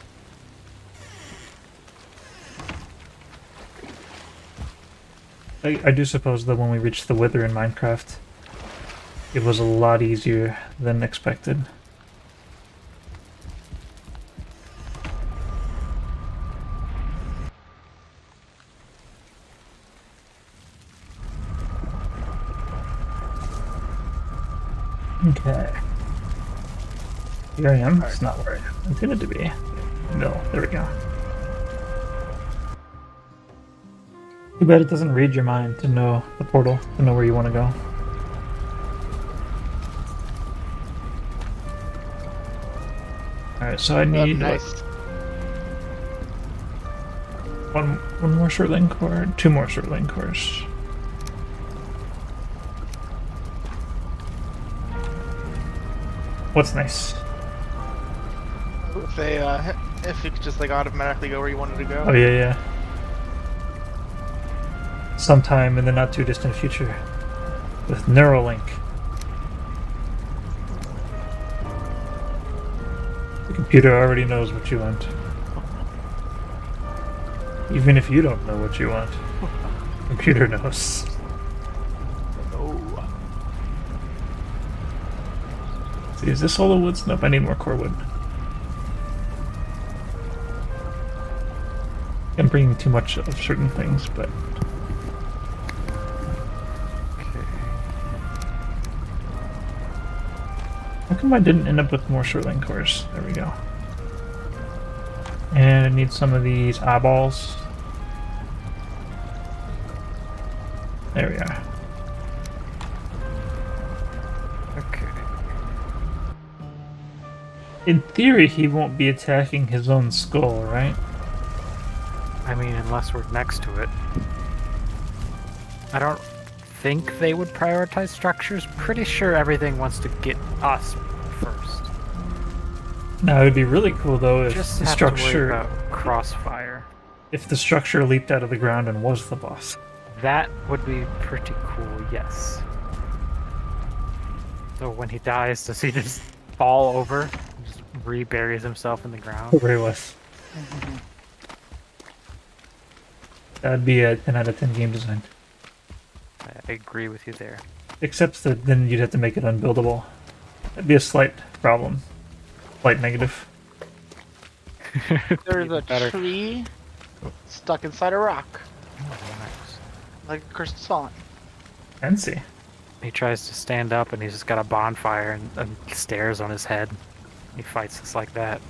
I do suppose that when we reached the Wither in Minecraft, it was a lot easier than expected. Okay. Here I am. It's not where I intended to be. No, there we go. Too bad it doesn't read your mind to know the portal, to know where you want to go. Alright, so I need one more short lane core, 2 more short lane cores. What's nice? If you could just like automatically go where you wanted to go. Oh yeah. Sometime in the not too distant future with Neuralink. The computer already knows what you want. Even if you don't know what you want, the computer knows. Oh. See, is this all the woods? Nope, I need more core wood. I'm bringing too much of certain things, but... How come I didn't end up with more short lane cores? There we go. And I need some of these eyeballs. There we are. Okay. In theory, he won't be attacking his own skull, right? I mean, unless we're next to it. I don't think they would prioritize structures. Pretty sure everything wants to get us first. Now, it would be really cool though if Just the have to worry structure, about crossfire. if the structure leaped out of the ground and was the boss. That would be pretty cool, yes. So when he dies, does he just fall over? And just reburies himself in the ground? Where he was. That'd be a 10 out of 10 game design. I agree with you there. Except that then you'd have to make it unbuildable. That'd be a slight problem. Slight negative. There's a Better. tree stuck inside a rock, Oh, nice. like a crystal salt. Fancy. He tries to stand up and he's just got a bonfire and stairs on his head. He fights us like that.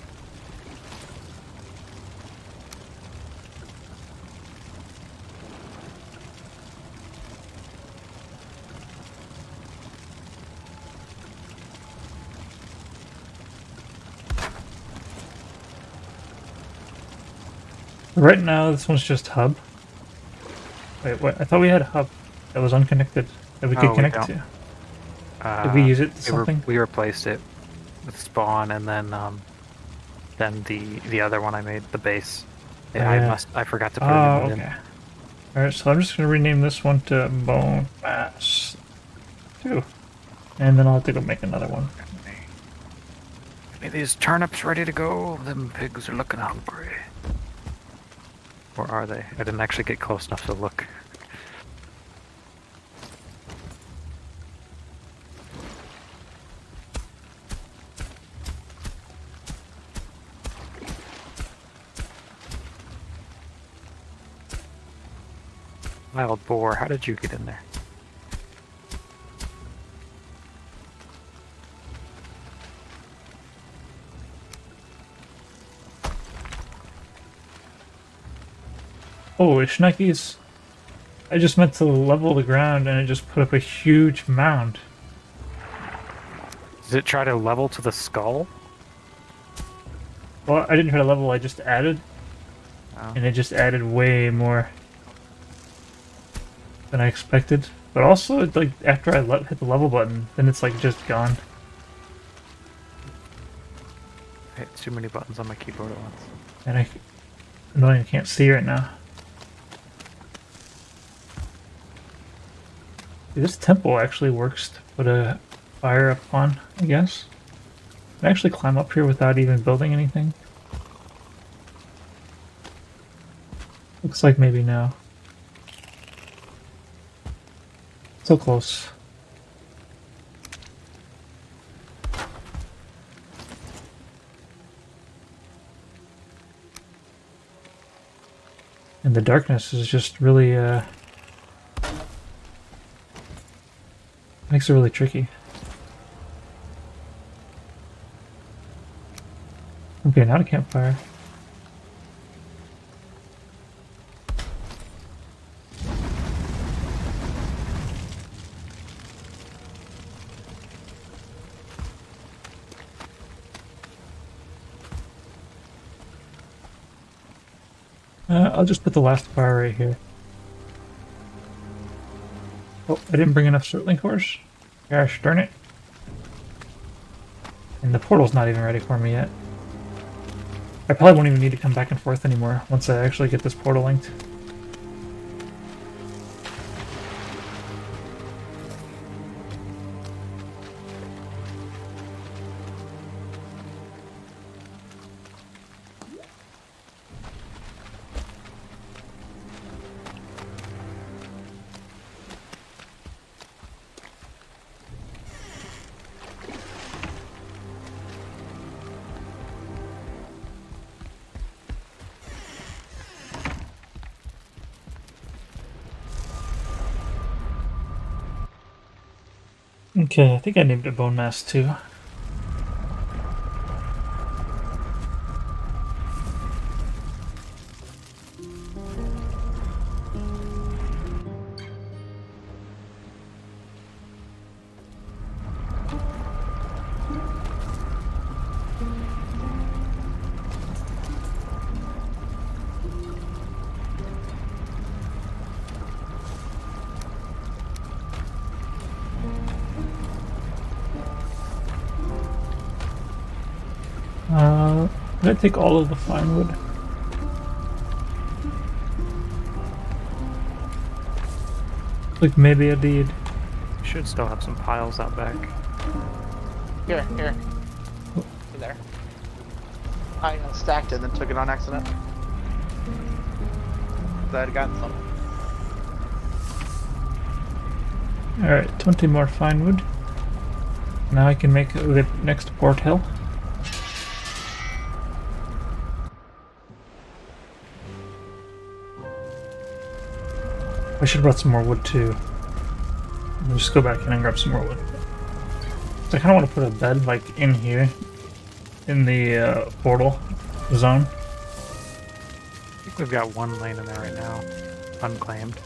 Right now, this one's just hub. Wait, what? I thought we had a hub that was unconnected that we could we connect don't. to. Did we use it to we something? we replaced it with spawn and then the other one I made, the base. Yeah. I forgot to put Oh, it in. okay. Alright, so I'm just gonna rename this one to Bone Mass 2. And then I'll have to go make another one. Give me these turnips ready to go. Them pigs are looking hungry. Or are they? I didn't actually get close enough to look. Wild boar, how did you get in there? Oh, Schneckis. I just meant to level the ground and it just put up a huge mound. Does it try to level to the skull? Well, I didn't try to level, I just added. Oh. And it just added way more than I expected. But also, like, after I hit the level button, then it's like just gone. I hit too many buttons on my keyboard at once. And I can't see right now. This temple actually works to put a fire up on, I guess. Can I actually climb up here without even building anything? Looks like maybe no. So close. And the darkness is just really, makes it really tricky. Okay, not a campfire. I'll just put the last fire right here. Oh, I didn't bring enough Surtling cores. Gosh darn it. And the portal's not even ready for me yet. I probably won't even need to come back and forth anymore once I actually get this portal linked. Okay, I think I named it Bone Mass too. Did I take all of the fine wood? Like maybe I did. Should still have some piles out back. Here. In there. I stacked it and then took it on accident. 'Cause I had gotten some. Alright, 20 more fine wood. Now I can make the next port hill. I should have brought some more wood too. I'll just go back in and grab some more wood. So I kind of want to put a bed like in here, in the portal zone. I think we've got one lane in there right now, unclaimed.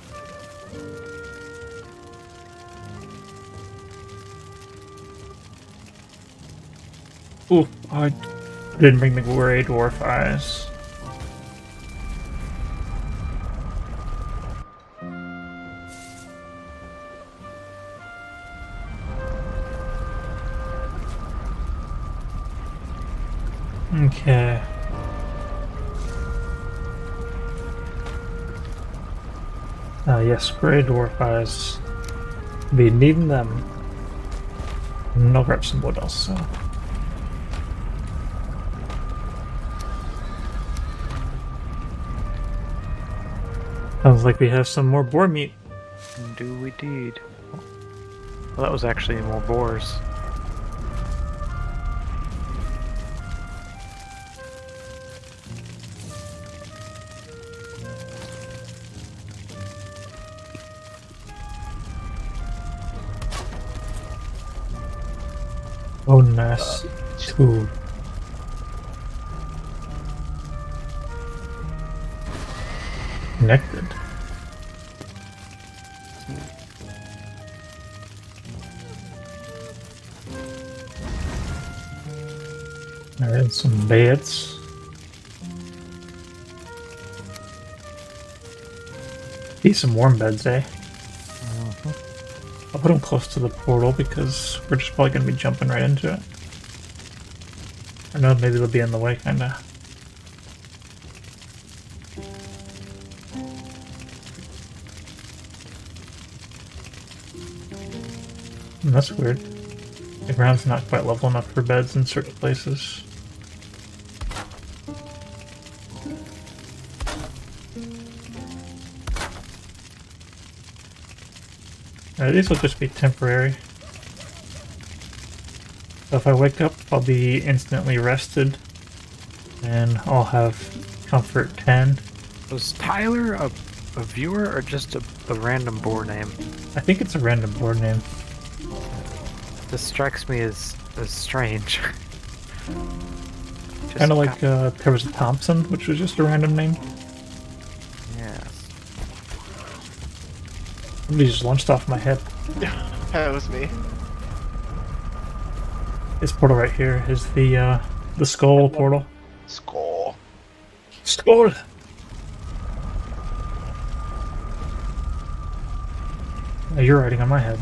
Ooh, I didn't bring the gray dwarf eyes. Okay. Yes, gray dwarf eyes. Be needing them. And I'll grab some wood also. Sounds like we have some more boar meat. Do we indeed? Well, that was actually more boars. Oh, nice. Ooh. Connected. Alright, some beds. Need some warm beds, eh? I'll put them close to the portal because we're just probably going to be jumping right into it. Or no, maybe they'll be in the way, kinda. That's weird. The ground's not quite level enough for beds in certain places. These will just be temporary. So if I wake up, I'll be instantly rested. And I'll have comfort 10. Was Tyler a viewer or just a random boar name? I think it's a random board name. This strikes me as strange. Kind of like there was a Thompson, which was just a random name. Yes. Somebody just launched off my head. That was me. This portal right here is the skull portal. Skull. Skull! Now you're riding on my head.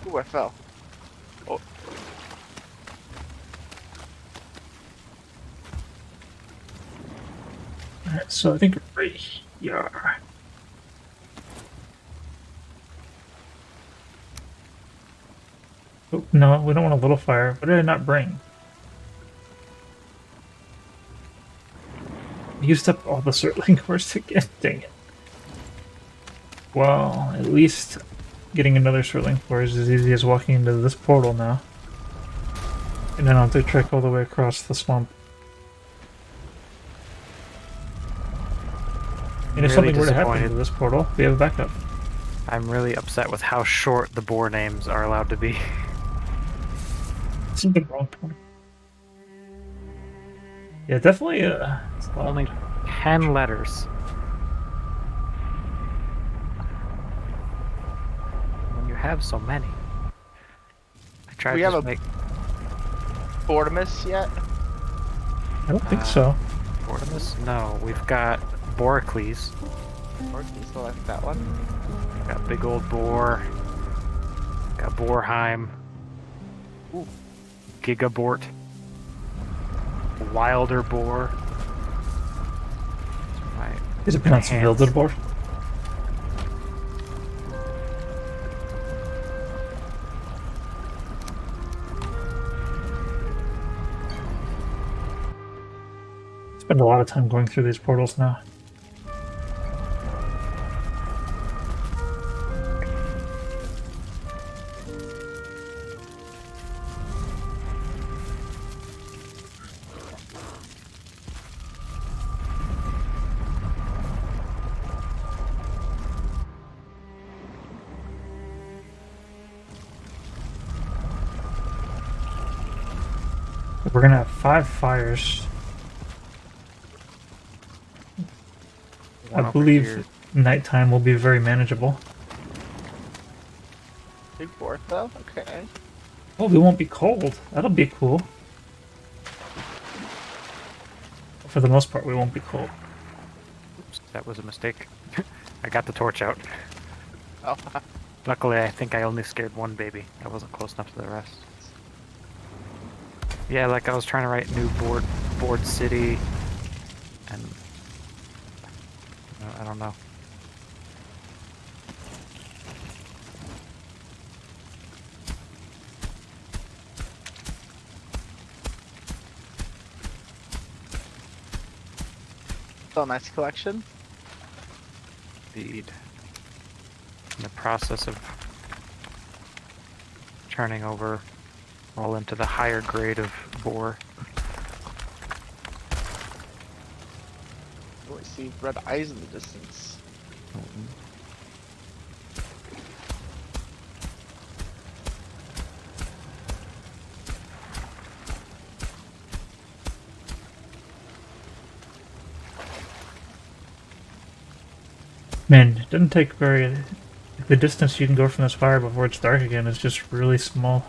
Ooh, I fell. Oh. Alright, so I think right here. Oh, no, we don't want a little fire. What did I not bring? I used up all the circling cores again. Dang it. Well, at least getting another circling core is as easy as walking into this portal now. And then I'll have to trek all the way across the swamp. And if something were to happen to this portal, we have a backup. I'm really upset with how short the boar names are allowed to be. Something wrong. Yeah, definitely. It's only 10 letters. When you have so many. I tried to make Bortimus yet? I don't think so. Bortimus? No, we've got Boracles. Boracles, so I like that one. Got big old boar. Got Borheim. Ooh. Gigabort. wilder boar. Is it pronounced Wildeboar? Spend a lot of time going through these portals now. We're gonna have 5 fires. I believe nighttime will be very manageable. Big boar though? Okay. Oh, we won't be cold. That'll be cool. For the most part, we won't be cold. Oops, that was a mistake. I got the torch out. Oh. Luckily, I think I only scared one baby. I wasn't close enough to the rest. Yeah, like I was trying to write new board city, and I don't know. Oh, nice collection. Indeed. In the process of turning over all into the higher grade of boar. Oh, I see red eyes in the distance. Man, it doesn't take very... The distance you can go from this fire before it's dark again is just really small.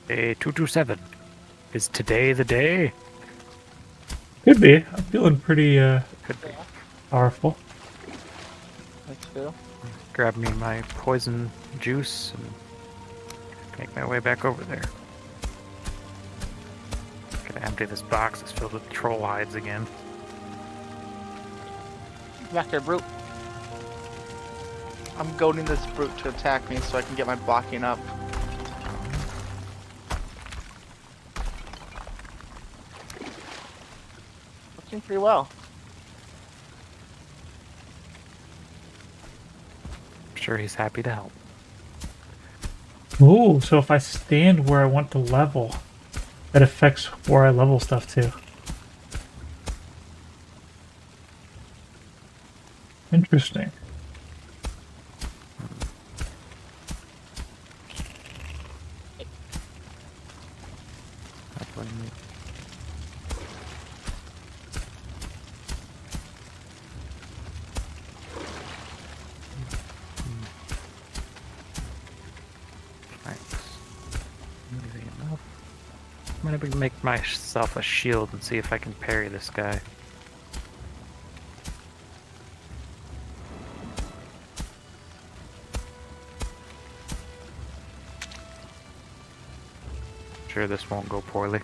Day 227. Is today the day? Could be. I'm feeling pretty Could be. powerful. Me too. Grab me my poison juice and make my way back over there. Gotta empty this box. It's filled with troll hides again. Back here, brute. I'm goading this brute to attack me so I can get my blocking up. Looking pretty well. I'm sure he's happy to help. Ooh, so if I stand where I want to level, that affects where I level stuff to. Interesting. I'm gonna make myself a shield and see if I can parry this guy. Sure, this won't go poorly.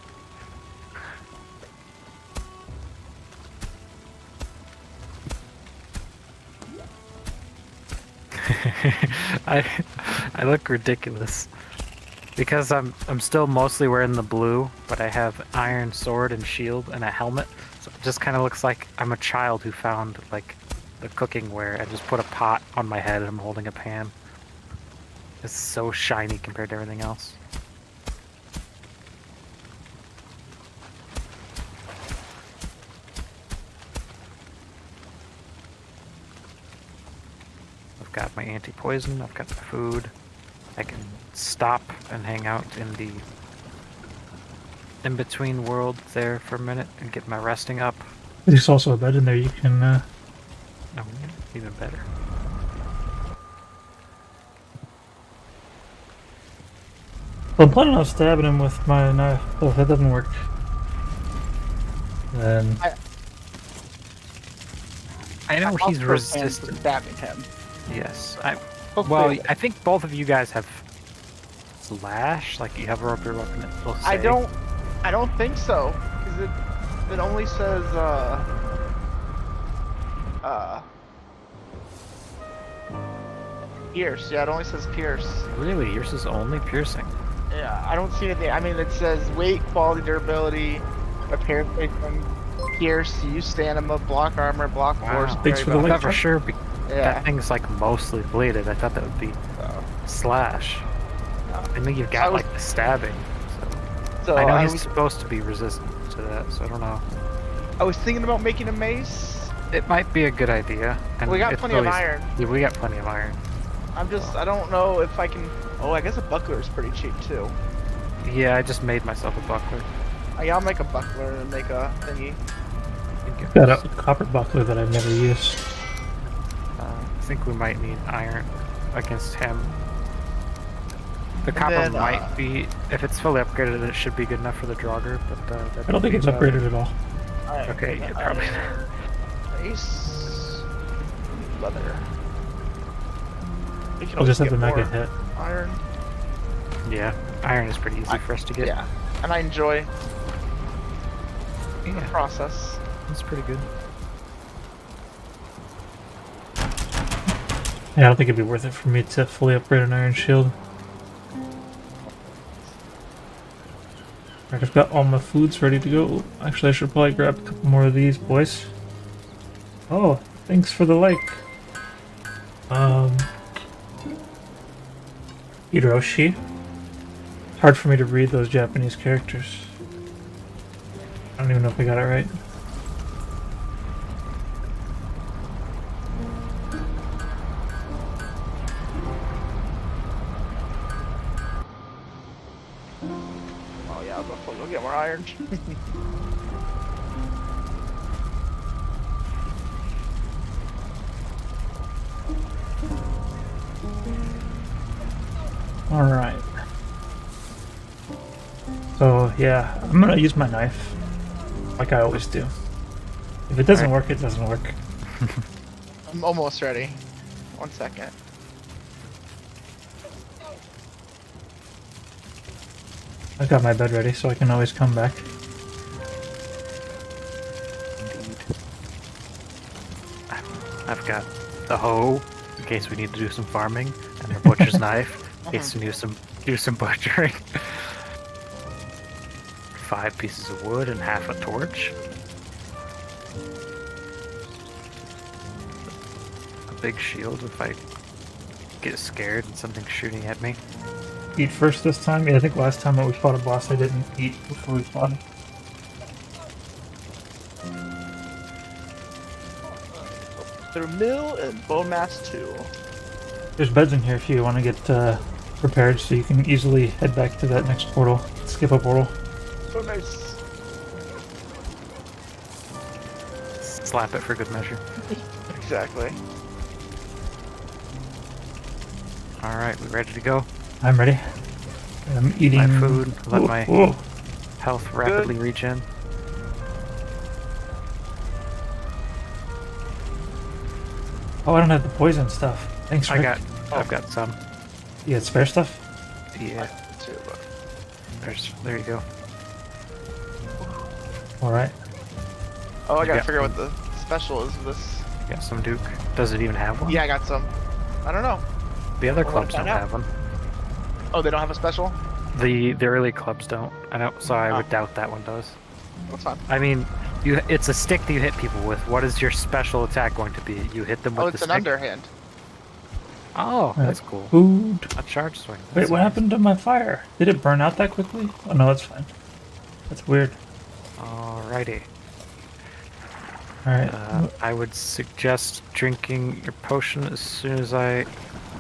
I look ridiculous. Because I'm still mostly wearing the blue, but I have iron sword and shield and a helmet, so it just kind of looks like I'm a child who found like the cooking ware and just put a pot on my head and I'm holding a pan. It's so shiny compared to everything else. I've got my anti-poison, I've got the food. I can stop and hang out in the in-between world there for a minute and get my resting up. There's also a bed in there you can... Oh, even better. Well, I'm planning on stabbing him with my knife. Oh, if that doesn't work, then I know I'll he's throw pans for resistant. stabbing him. Yes. Hopefully- I think both of you guys have slash. Like you have a rubber weapon. It will say. I don't think so, because it only says pierce. Yeah, it only says pierce. Really, yours is only piercing. Yeah, I don't see anything. I mean, it says weight, quality, durability, repair station, pierce, use stamina, block armor, block force. Wow. Thanks for the I link. thought for sure. Yeah. That thing's like mostly bladed. I thought that would be slash. I think you've got like the stabbing. So I know I he's was, supposed to be resistant to that, so I don't know. I was thinking about making a mace. It might be a good idea. And We got it's plenty of always- iron. Yeah, we got plenty of iron. I don't know if I can. Oh, I guess a buckler is pretty cheap too. Yeah, I just made myself a buckler. Yeah, I'll make a buckler and make a thingy. got a copper buckler that I've never used. I think we might need iron against him. The copper then, might be, if it's fully upgraded, then it should be good enough for the Draugr, but I don't think it's upgraded at all. Alright, Okay, yeah, probably. Mace, leather. We can I'll just have always to get make it more hit. Iron. Yeah, iron is pretty easy for us to get. Yeah, and I enjoy the Yeah, process. that's pretty good. Yeah, I don't think it'd be worth it for me to fully upgrade an iron shield. Alright, I've got all my foods ready to go. Actually, I should probably grab a couple more of these, boys. Oh, thanks for the like. Hiroshi. It's hard for me to read those Japanese characters. I don't even know if I got it right. Oh yeah, I'll go get more iron. Alright. So, yeah, I'm gonna use my knife. Like I always do. If it doesn't work, it doesn't work. I'm almost ready. 1 second. I've got my bed ready, so I can always come back. Indeed. I've got the hoe in case we need to do some farming, and the butcher's knife in case we need do some butchering. 5 pieces of wood and half a torch. A big shield if I get scared and something's shooting at me. Eat first this time? Yeah, I think last time that we fought a boss, I didn't eat before we fought him. Through mill and bone mass 2. There's beds in here if you want to get prepared, so you can easily head back to that next portal. Skip a portal. So nice. Slap it for good measure. Exactly. Alright, we ready to go? I'm ready. I'm eating My food, let Whoa, my whoa. health rapidly regen. Oh, I don't have the poison stuff. Thanks, Rick. I've got some. You got spare stuff? Yeah, Too, but there you go. Alright. oh, I You gotta got figure out what the special is of this. Got some Duke. Does it even have one? Yeah, I got some. I don't know. The other Well, clubs find don't out. have one. Oh, they don't have a special? The early clubs don't. I know, so I Oh. would doubt that one does. That's fine. I mean, it's a stick that you hit people with. What is your special attack going to be? You hit them with Oh, the it's an stick. underhand. Oh, that's cool. Food. A charge swing. Wait, That's what nice. happened to my fire? Did it burn out that quickly? Oh no, that's fine. That's weird. Alrighty. Alright. I would suggest drinking your potion as soon as I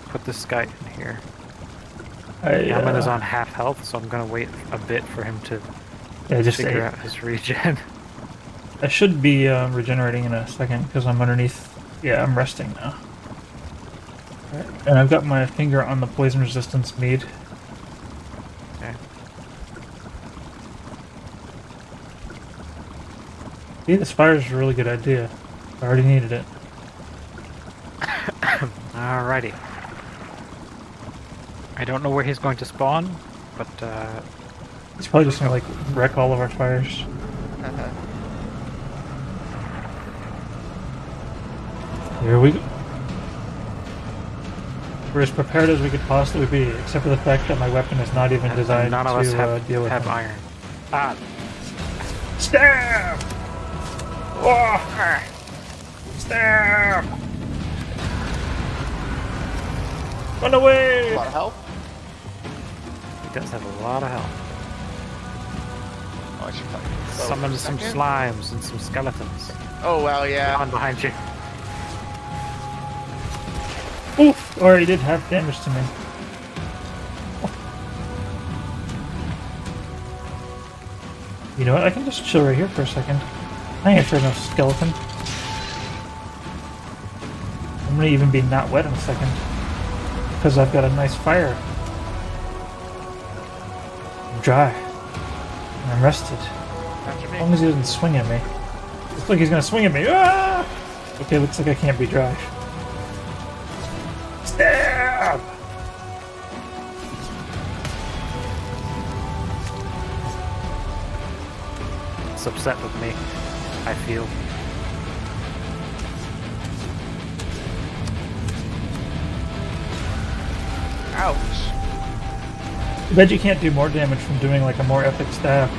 put this guy in here. Yaman is on half health, so I'm gonna wait a bit for him to yeah, just figure ate. out his regen. I should be regenerating in a second because I'm underneath. Yeah, I'm resting now. Alright, and I've got my finger on the poison resistance mead. Okay. See, the spire is a really good idea. I already needed it. Alrighty. I don't know where he's going to spawn, but He's probably just gonna like wreck all of our fires. Here we go. We're as prepared as we could possibly be, except for the fact that my weapon is not even designed none of us to deal with have him. iron. Ah, Stab! Oh! Stab! Run away! A lot of help. he does have a lot of health. Oh, I should probably Summon some slimes and some skeletons. Oh wow, yeah. On behind you. Oof! Already did half damage to me. You know what? I can just chill right here for a second. I ain't afraid of no skeleton. I'm gonna even be not wet in a second. Because I've got a nice fire. I'm dry. And I'm rested. After As me. long as he doesn't swing at me. Looks like he's gonna swing at me. Ah! Okay, looks like I can't be dry. Stab! It's upset with me, I feel. Ouch. I bet you can't do more damage from doing like a more epic stab.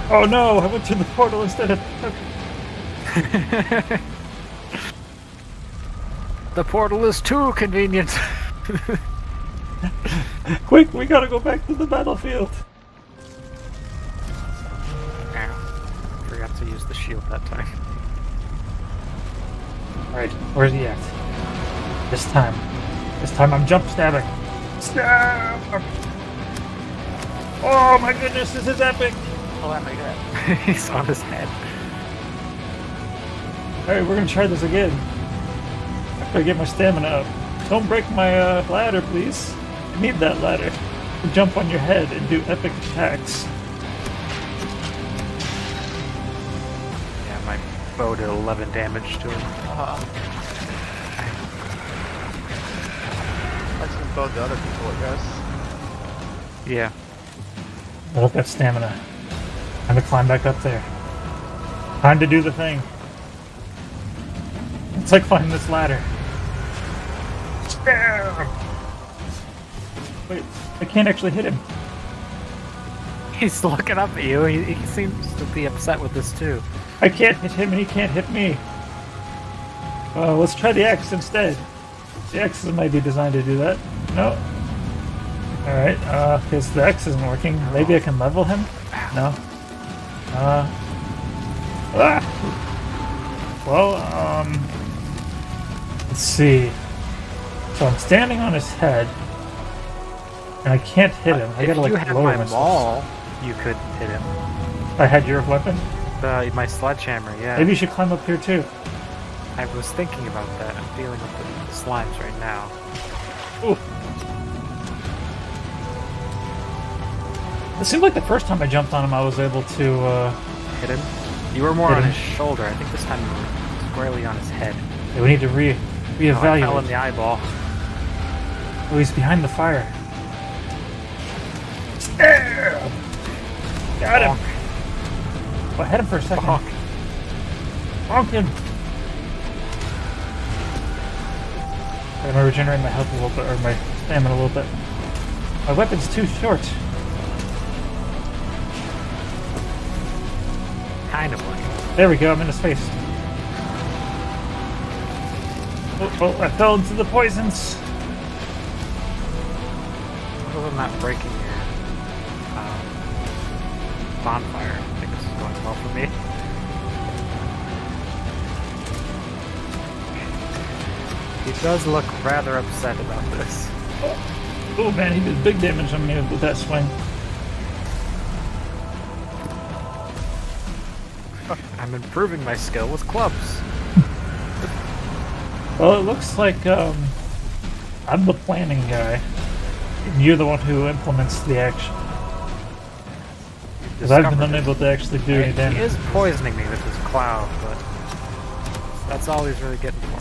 Oh no, I went to the portal instead of... The portal is too convenient. Quick, we gotta go back to the battlefield. Ow. Forgot to use the shield that time. Alright, where's he at? This time I'm jump stabbing. Stab! Oh my goodness, this is epic! Oh, that made it. He's on his head. Alright, we're gonna try this again. After I get my stamina up. Don't break my ladder, please. I need that ladder to jump on your head and do epic attacks. Yeah, my bow did 11 damage to him. Let's just both the other people, I guess. Yeah. I look at stamina. Time to climb back up there. Time to do the thing. It's like climbing this ladder. Wait, I can't actually hit him. He's looking up at you. He seems to be upset with this too. I can't hit him and he can't hit me. Let's try the axe instead. The axe might be designed to do that. No. Alright, because the axe isn't working. Maybe I can level him? No. Well, let's see. So I'm standing on his head, and I can't hit him. I gotta like if you had lower my myself. maul, you could hit him. I had your weapon? My sledgehammer, yeah. Maybe you should climb up here too. I was thinking about that. I'm dealing with the slimes right now. Ooh. It seemed like the first time I jumped on him, I was able to, Hit him? You were more Hit on him. his shoulder. I think this time you were squarely on his head. yeah, we need to Oh, I reevaluate. fell in the eyeball. Oh, he's behind the fire. Stab! Got him! Oh, I had him for a second. Bonk. Bonk him! I'm gonna regenerate my health a little bit, or my stamina a little bit. My weapon's too short. Kind of like. There we go, I'm in his face. Oh, I fell into the poisons. Other than not breaking your bonfire, I think this is going well for me. He does look rather upset about this. Oh man, he did big damage on me with that swing. I'm improving my skill with clubs. Well, it looks like I'm the planning guy. You're the one who implements the action. Because I've been unable to actually do any damage. He is poisoning me with his cloud, but that's all he's really getting for me.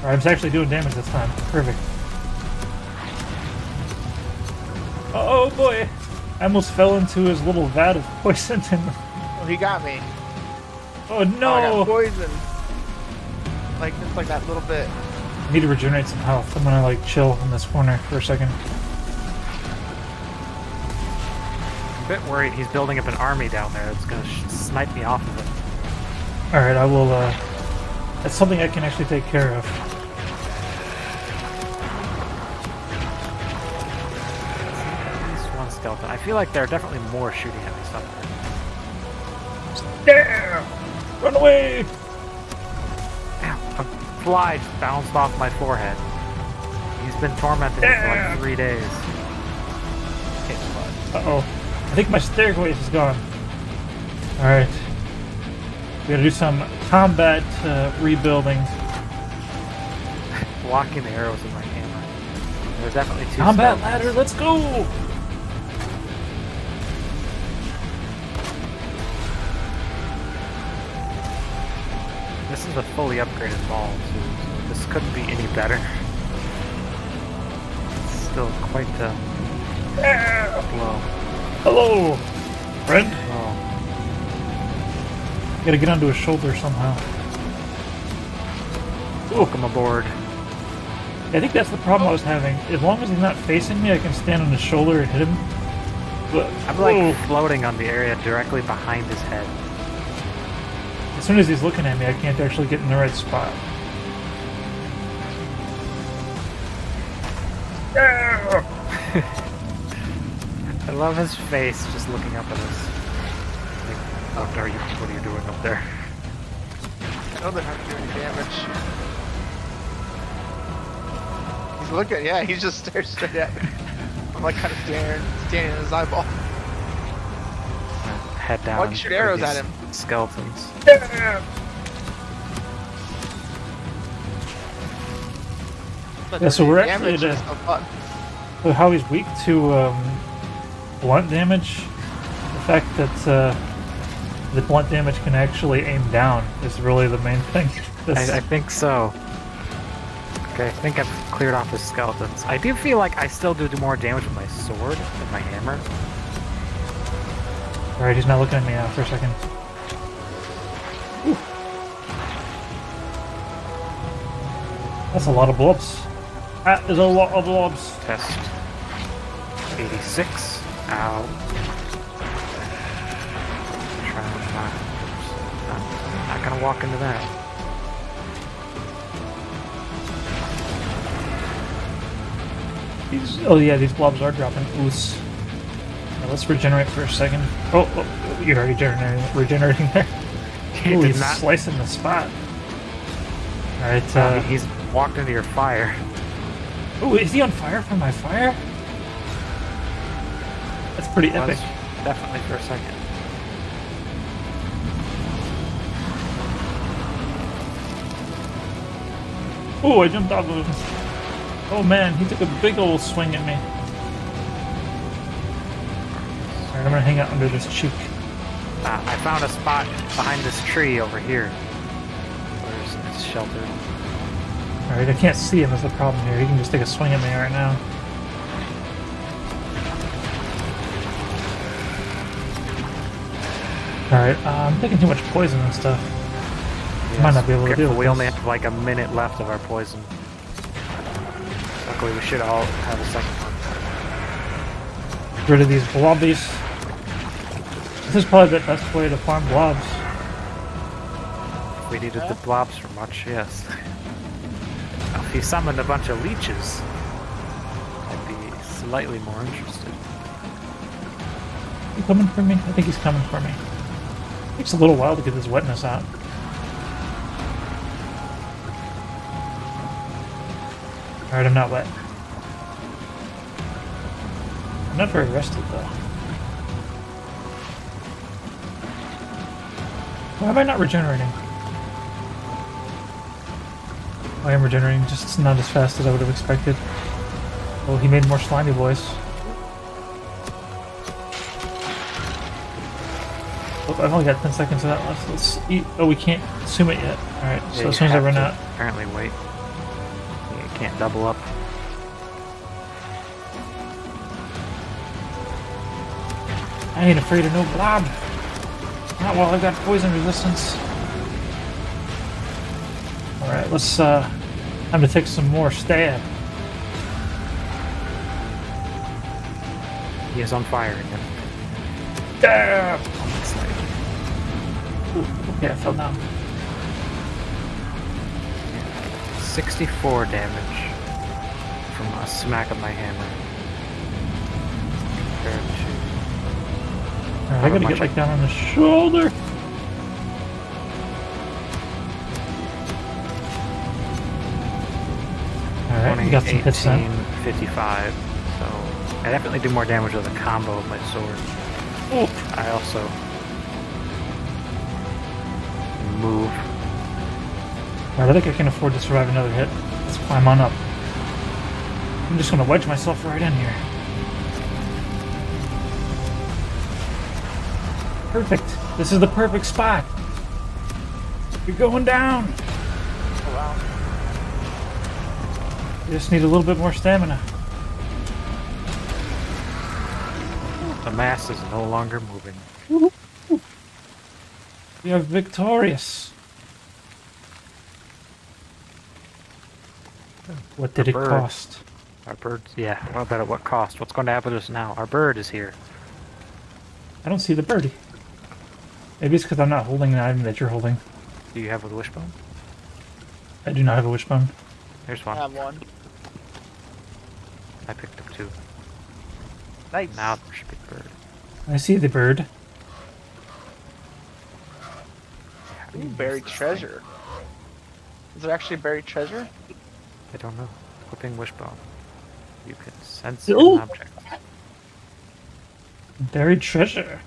Alright, I'm actually doing damage this time. Perfect. Oh boy! I almost fell into his little vat of poison. Oh, he got me. Oh no! Oh, I got poisoned. Like, just like that little bit. I need to regenerate some health. I'm gonna like chill in this corner for a second. I'm a bit worried he's building up an army down there that's gonna snipe me off of it. Alright, I will, that's something I can actually take care of. At least one skeleton. I feel like there are definitely more shooting at me somewhere. There! Run away! Damn, a fly just bounced off my forehead. He's been tormenting me for like 3 days. Uh-oh. I think my staircase is gone. Alright. We gotta do some combat rebuilding. Blocking the arrows with my hammer. There's definitely two combat skeletons. ladder, let's go! This is a fully upgraded ball too, so this couldn't be any better. It's still quite low. Hello, friend. Oh. Gotta get onto his shoulder somehow. Welcome aboard. I think that's the problem I was having. As long as he's not facing me, I can stand on his shoulder and hit him. But I'm like floating on the area directly behind his head. as soon as he's looking at me, I can't actually get in the right spot. I love his face just looking up at us. Like, what are you doing up there? I know they're not doing any damage. He's looking, yeah, he just stares straight at me. I'm like kind of standing in his eyeball. Head down. Why don't you shoot arrows at him? Skeletons. Yeah, so we're actually at so how he's weak to blunt damage. The fact that the blunt damage can actually aim down is really the main thing. I think so. Okay, I think I've cleared off his skeletons. I do feel like I still do more damage with my sword than my hammer. Alright, he's not looking at me now for a second. Ooh. That's a lot of blobs. That is a lot of blobs. Test 86. Ow. Trying not. I'm not gonna walk into that. Oh yeah, these blobs are dropping ooze. Now let's regenerate for a second. Oh, you're already regenerating there. Ooh, he's slicing the spot. Alright, he's walked into your fire. Oh, is he on fire from my fire? That's pretty epic. Definitely for a second. Oh, I jumped off of him. Oh man, he took a big old swing at me. Alright, I'm gonna hang out under this cheek. I found a spot behind this tree over here. Where's it's sheltered. Alright, I can't see him is the problem here. He can just take a swing at me right now. Alright, I'm taking too much poison and stuff. Yes, Might not be able to deal with we this. only have like a minute left of our poison. Luckily we should all have a second one. Get rid of these blobbies. This is probably the best way to farm blobs. If we needed the blobs for much, yes. Now, if he summoned a bunch of leeches, I'd be slightly more interested. Is he coming for me? I think he's coming for me. Takes a little while to get this wetness out. Alright, I'm not wet. I'm not very rested though. Why am I not regenerating? I am regenerating, just not as fast as I would have expected. Oh, he made more slimy boys. Oh, I've only got 10 seconds of that left. Let's eat. Oh, we can't consume it yet. Alright, so Yeah, as soon as I you run have out. to apparently wait. You can't double up. I ain't afraid of no blob. Not while I've got poison resistance. Alright, let's, time to take some more stab. He is on fire again. Damn! Ooh, okay, I fell down. 64 damage from a smack of my hammer. Compared to... Alright, I gotta get, like, down on the shoulder. Alright, we got some hits then. 55, so I definitely do more damage with a combo of my sword. Oh. I also move. Alright, I think I can afford to survive another hit. Let's climb on up. I'm just gonna wedge myself right in here. Perfect. This is the perfect spot. You're going down. Oh, wow. You just need a little bit more stamina. The mass is no longer moving. We are victorious. What did it cost? Our bird's... Yeah, what about at what cost? What's going to happen to us now? Our bird is here. I don't see the birdie. Maybe it's because I'm not holding the item that you're holding. Do you have a wishbone? I do not have a wishbone. There's I one. have one. I picked up two. Nice. Now there should be the bird. I see the bird. Ooh, buried treasure. Is there actually buried treasure? I don't know. Equipping wishbone. You can sense Ooh. an object. Buried treasure.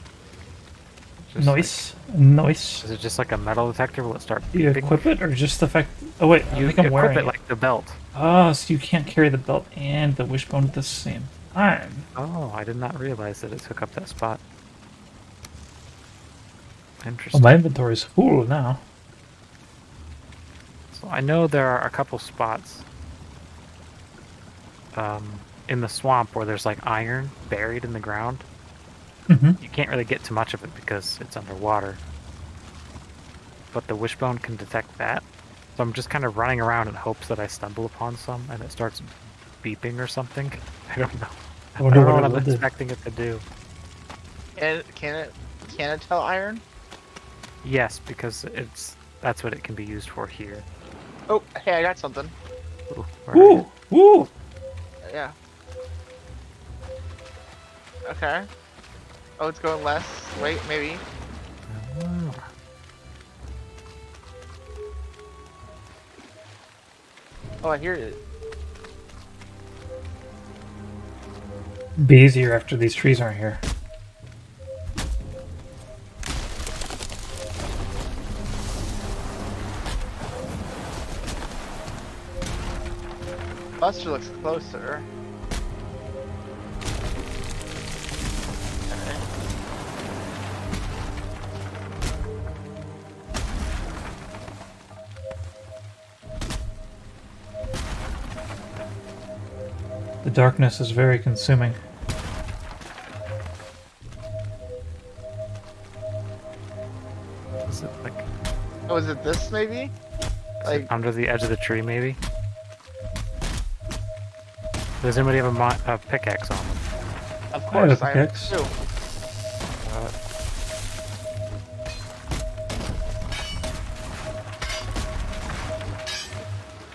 Just Nice. Nice. Is it just like a metal detector? Will it start Do you beeping? equip it, or just the fact... Oh wait, I You think I'm equip wearing it like the belt. Oh, so you can't carry the belt and the wishbone at the same time. Oh, I did not realize that it took up that spot. Well, Interesting. my inventory's full now. So I know there are a couple spots in the swamp where there's like iron buried in the ground. Mm-hmm. You can't really get too much of it because it's underwater. But the wishbone can detect that. So I'm just kind of running around in hopes that I stumble upon some and it starts beeping or something. I don't know. I wonder don't know what what it I'm will do. expecting it to do. Can it tell iron? Yes, because that's what it can be used for here. Oh, hey, I got something. Ooh, where are you? Woo! Woo! Yeah. Okay. Oh, it's going less. Wait, maybe. Oh. Oh, I hear it. Be easier after these trees aren't here. Buster looks closer. Okay. The darkness is very consuming. Is it like Oh, is it this maybe? Like, under the edge of the tree, maybe? Does anybody have a pickaxe on them? of I have a course I am pickaxe. too.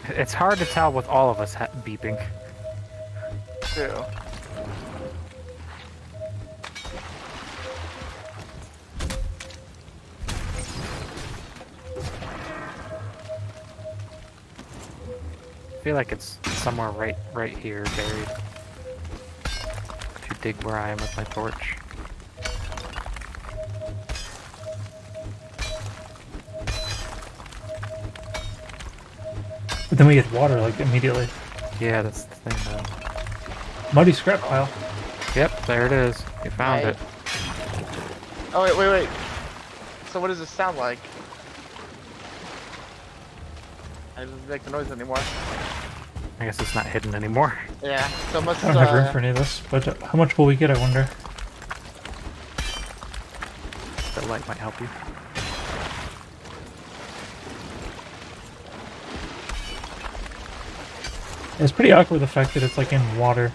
It's hard to tell with all of us beeping. True. I feel like it's somewhere right here, buried. If you dig where I am with my torch. But then we get water, like, immediately. Yeah, that's the thing though. Muddy scrap pile. Yep, there it is. You found Right. it. Oh, wait. so what does this sound like? I doesn't make the noise anymore. I guess it's not hidden anymore. Yeah, so it must I don't have room for any of this, but how much will we get, I wonder? The light might help you. It's pretty awkward the fact that it's like in water.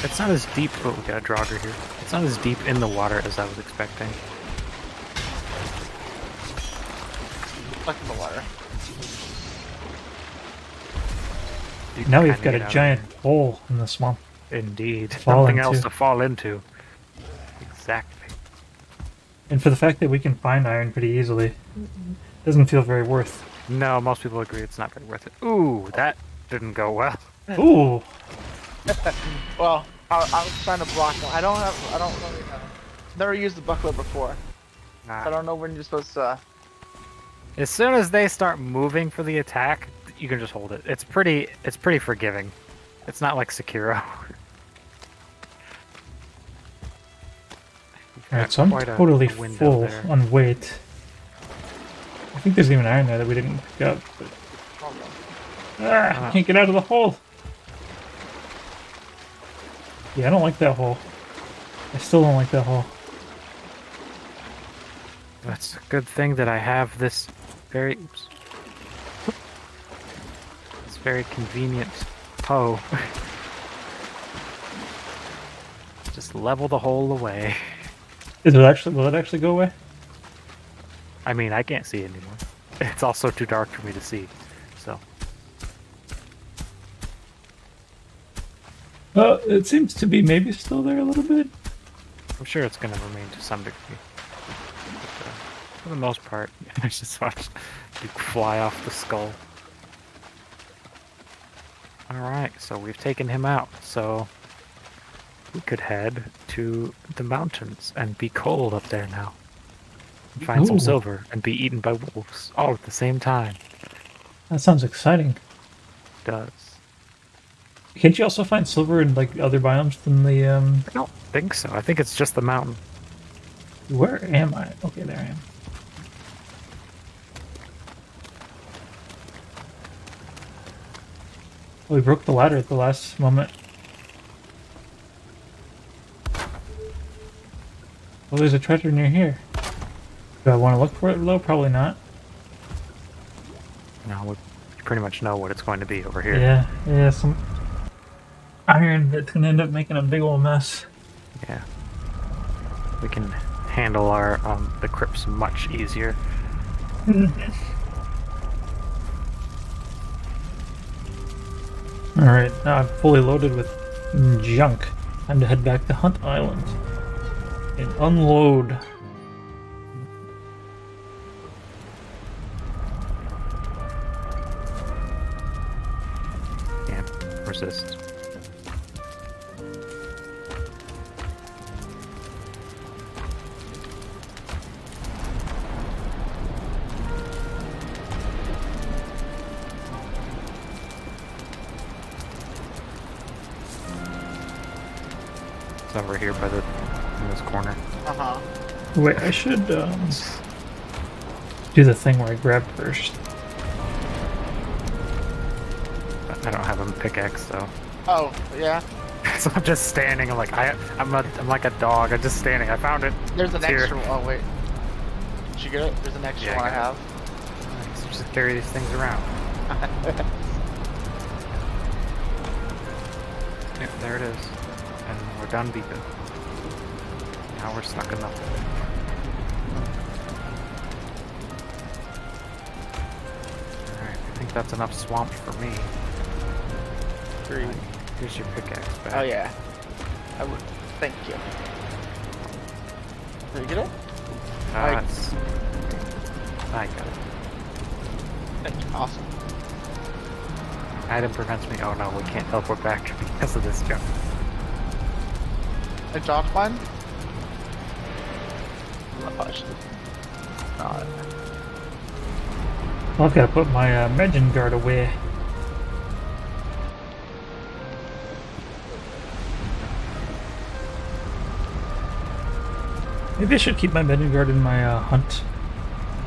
It's not as deep. Oh, we got a drogger here. It's not as deep in the water as I was expecting. Fuck in the water. You can Now we've kinda got get a out giant of hole in the swamp. there. Indeed. Fall Something else into. to fall into. Exactly. And for the fact that we can find iron pretty easily, doesn't feel very worth. No, most people agree it's not very worth it. Ooh, that didn't go well. Ooh! Well, I was trying to block them. I don't really know. Never used the buckler before. Nah. I don't know when you're supposed to... As soon as they start moving for the attack, you can just hold it. It's pretty forgiving. It's not like Sekiro. Alright, so I'm totally full on weight. I think there's even iron there that we didn't pick up. But... I can't get out of the hole! Yeah, I don't like that hole. I still don't like that hole. That's a good thing that I have this very... Oops. This very convenient hoe. Just level the hole away. Is it actually? Will it actually go away? I mean, I can't see it anymore. It's also too dark for me to see, so... It seems to be maybe still there a little bit. I'm sure it's going to remain to some degree. But, for the most part, I just watch you fly off the skull. Alright, so we've taken him out, so we could head to the mountains and be cold up there now. And find some Ooh. silver and be eaten by wolves all at the same time. That sounds exciting. It does. Can't you also find silver in like other biomes than the I don't think so. I think it's just the mountain. Where am I? Okay, there I am. Oh, we broke the ladder at the last moment. Well, there's a treasure near here. Do I want to look for it though? Probably not. No, we pretty much know what it's going to be over here. Yeah, some iron that's gonna end up making a big old mess. Yeah. We can handle our the crypts much easier. Alright, now I'm fully loaded with junk. Time to head back to Hunt Island and unload. Yeah, resist. It's over here by the in this corner. Uh-huh. Wait, I should do the thing where I grab first. I don't have a pickaxe though. Oh, yeah. So I'm just standing. I'm like I'm like a dog. I'm just standing. I found it. There's an It's here. extra one. Oh, wait. Did you get it? There's an extra Yeah, I one I got have. Nice. Just carry these things around. Yep, there it is. And we're done beeping. Now we're stuck in nothing. Alright, I think that's enough swamp for me. 3. Here's your pickaxe back. Oh, yeah. I would. Thank you. Did you get it? It's... I got it. Thank you. Awesome. Item prevents me. Oh no, we can't teleport back because of this jump. I dropped mine? Oh, I should not. Well, I've got to put my Megin guard away. Maybe I should keep my menu guard in my hunt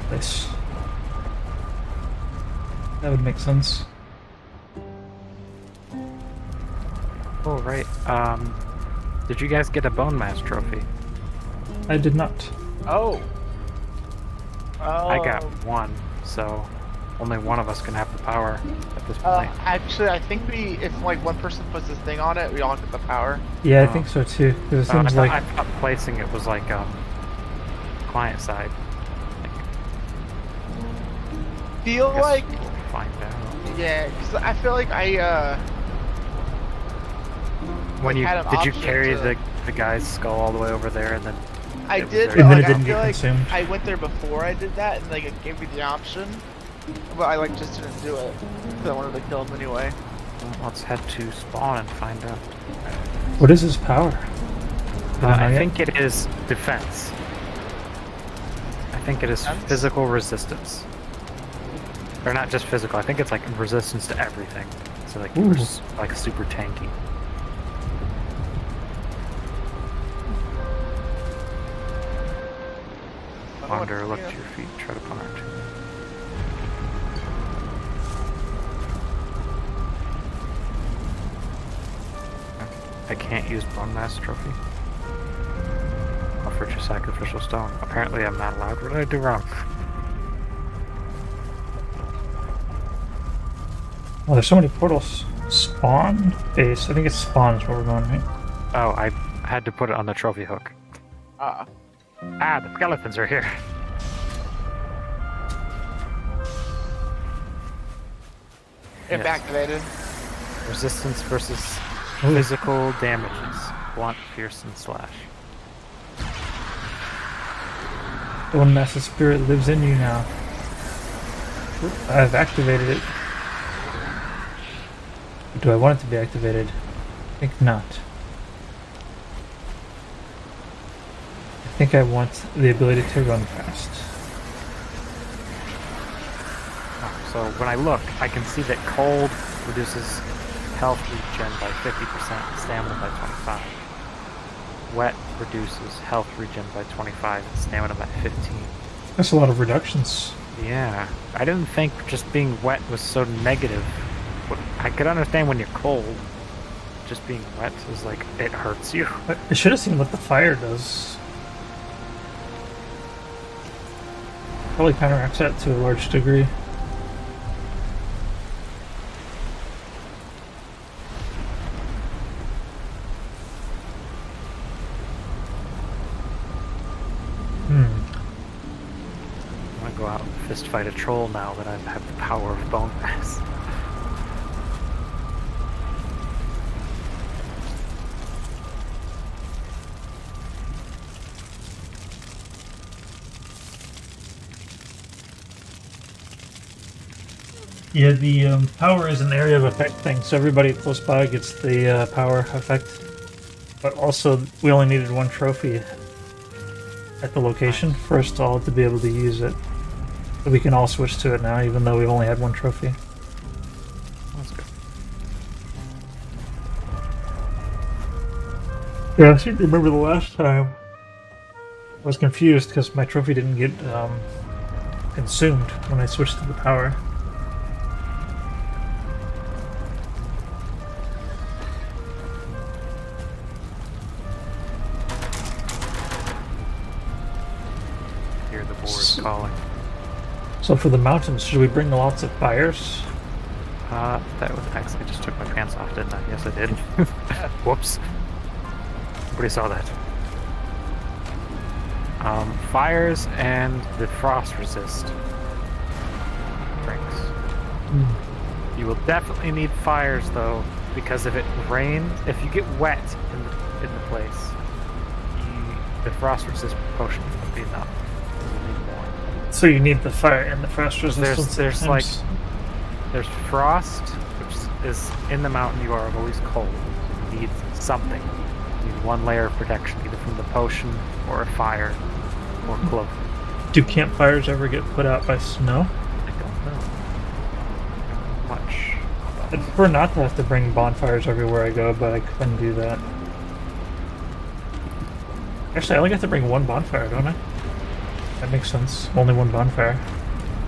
place. That would make sense. Oh, right. Did you guys get a bone mass trophy? I did not. Oh. I got one, so only one of us can have the power at this point. Actually, I think if like one person puts this thing on it, we all get the power. Yeah, I think so too. Because it seems I thought placing it was like client side. Feel like we'll find out. Yeah, because I feel like when you had an did you option carry to- the guy's skull all the way over there and then I it was did, there? but And then like, it didn't I feel get like consumed. I went there before I did that, and like it gave me the option, but I like just didn't do it because I wanted to kill him anyway. Well, let's head to spawn and find out. What is his power? Did I know I yet? think it is defense. I think it is Defense? physical resistance. Or not just physical, I think it's like resistance to everything. So like Ooh. like super tanky. Wander, look to your feet, tread upon our tomb. I can't use Bone Mass Trophy. Offer to sacrificial stone. Apparently I'm not allowed. What did I do wrong? Well, there's so many portals. Spawn? Base. I think it's spawn is where we're going, right? Oh, I had to put it on the trophy hook. Ah, Ah, the skeletons are here. it Yes. activated. Resistance versus Ooh. physical damages. Blunt, pierce, and slash. The one master spirit lives in you now. Oop, I've activated it. Do I want it to be activated? I think not. I think I want the ability to run fast. So when I look, I can see that cold reduces health regen by 50%, stamina by 25. Wet reduces health regen by 25, and stamina by 15. That's a lot of reductions. Yeah, I didn't think just being wet was so negative. I could understand when you're cold. Just being wet is like, it hurts you. But it should have seen what the fire does. Probably counteracts that to a large degree. I'm gonna go out and fist fight a troll now that I have the power of bone mass. Yeah, the power is an area of effect thing, so everybody close by gets the power effect. But also, we only needed one trophy at the location for us all to be able to use it. So we can all switch to it now, even though we've only had one trophy. That's good. Yeah, I seem to remember the last time. I was confused because my trophy didn't get consumed when I switched to the power. Hear the boars calling. So for the mountains, should we bring lots of fires? That was actually, I just took my pants off, didn't I? Yes, I did. Whoops. Nobody saw that. Fires and the frost resist drinks. You will definitely need fires though, because if it rains, if you get wet in the place, the frost resist potion won't be enough. You need more. So you need the fire and the frost resistance. There's like there's frost, which is in the mountain. You are always cold. You need something. You need one layer of protection, either from the potion or a fire or cloak. Do campfires ever get put out by snow? I don't know much. I'd prefer not to have to bring bonfires everywhere I go, but I couldn't do that. Actually, I only have to bring one bonfire, don't I? That makes sense. Only one bonfire.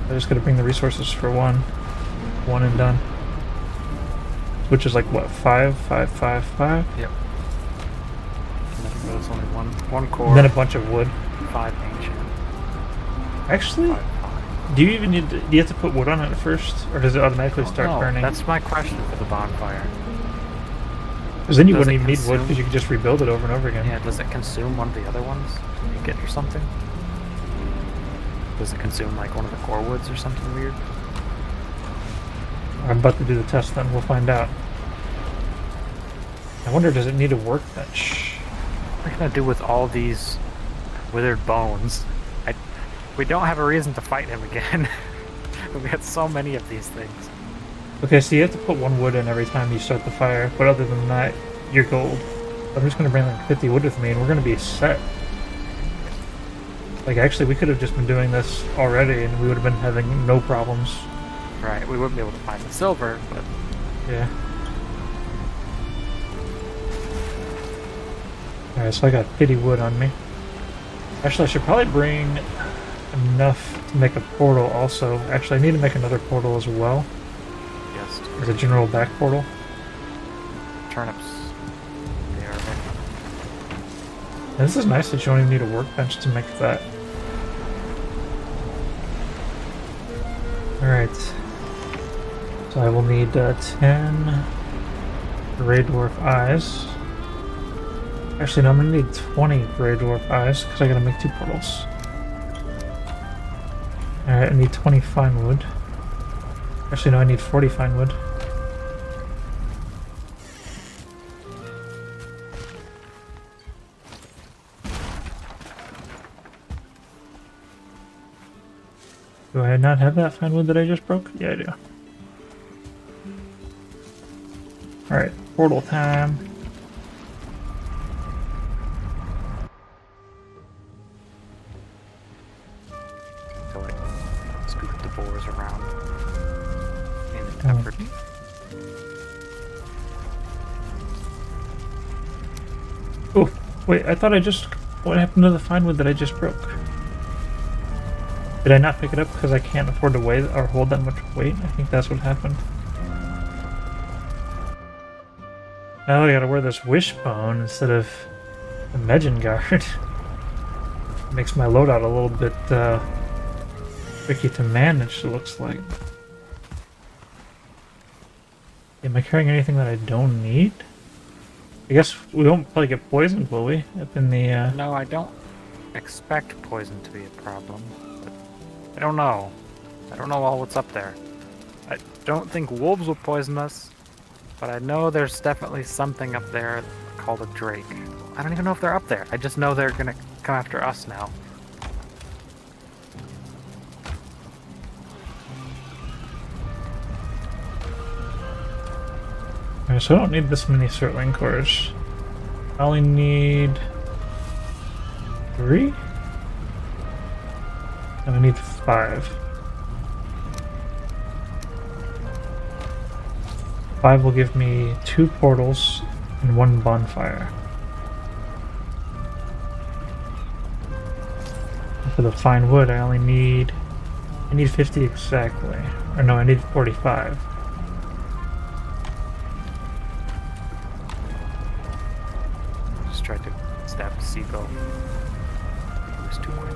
I just gotta bring the resources for one. One and done. Which is like, what, 5, 5, 5, 5? Yep. There's only one core. And then a bunch of wood. 5 ancient. Actually, 5, 5. do you even need to, do you have to put wood on it first? Or does it automatically start burning? That's my question for the bonfire. Because then you Does wouldn't it even need wood consume- because you could just rebuild it over and over again. Yeah, does it consume one of the other ones to make it or something? Does it consume like one of the core woods or something weird? I'm about to do the test then, we'll find out. I wonder, does it need a workbench? What are we gonna do with all these withered bones? We don't have a reason to fight him again. We had so many of these things. Okay, so you have to put one wood in every time you start the fire, but other than that, you're gold. I'm just gonna bring like 50 wood with me and we're gonna be set. Like, actually, we could have just been doing this already and we would have been having no problems. Right, we wouldn't be able to find the silver, but... Yeah. Alright, so I got 50 wood on me. Actually, I should probably bring enough to make a portal also. Actually, I need to make another portal as well. Yes. As a general back portal. Turnips. They are ready. And this is nice that you don't even need a workbench to make that. Alright. So I will need 10 Grey Dwarf Eyes. Actually, no, I'm gonna need 20 Grey Dwarf Eyes because I gotta make 2 portals. Alright, I need 20 fine wood. Actually, no, I need 40 fine wood. Do I not have that fine wood that I just broke? Yeah, I do. Alright, portal time. To like scoop the boars around in an effort. Oh, wait, I thought I just... What happened to the fine wood that I just broke? Did I not pick it up because I can't afford to weigh or hold that much weight? I think that's what happened. Now I gotta wear this wishbone instead of the Megin guard. Makes my loadout a little bit tricky to manage, it looks like. Am I carrying anything that I don't need? I guess we won't probably get poisoned, will we? Up in the No, I don't expect poison to be a problem. But I don't know. I don't know all what's up there. I don't think wolves will poison us, but I know there's definitely something up there called a drake. I don't even know if they're up there. I just know they're gonna come after us now. Alright, so I don't need this many Surtling cores. I only need 3? And I need 5. 5 will give me 2 portals and 1 bonfire. And for the fine wood, I only need... I need 50 exactly. Or no, I need 45. Just tried to stab the seagull. It was too quick.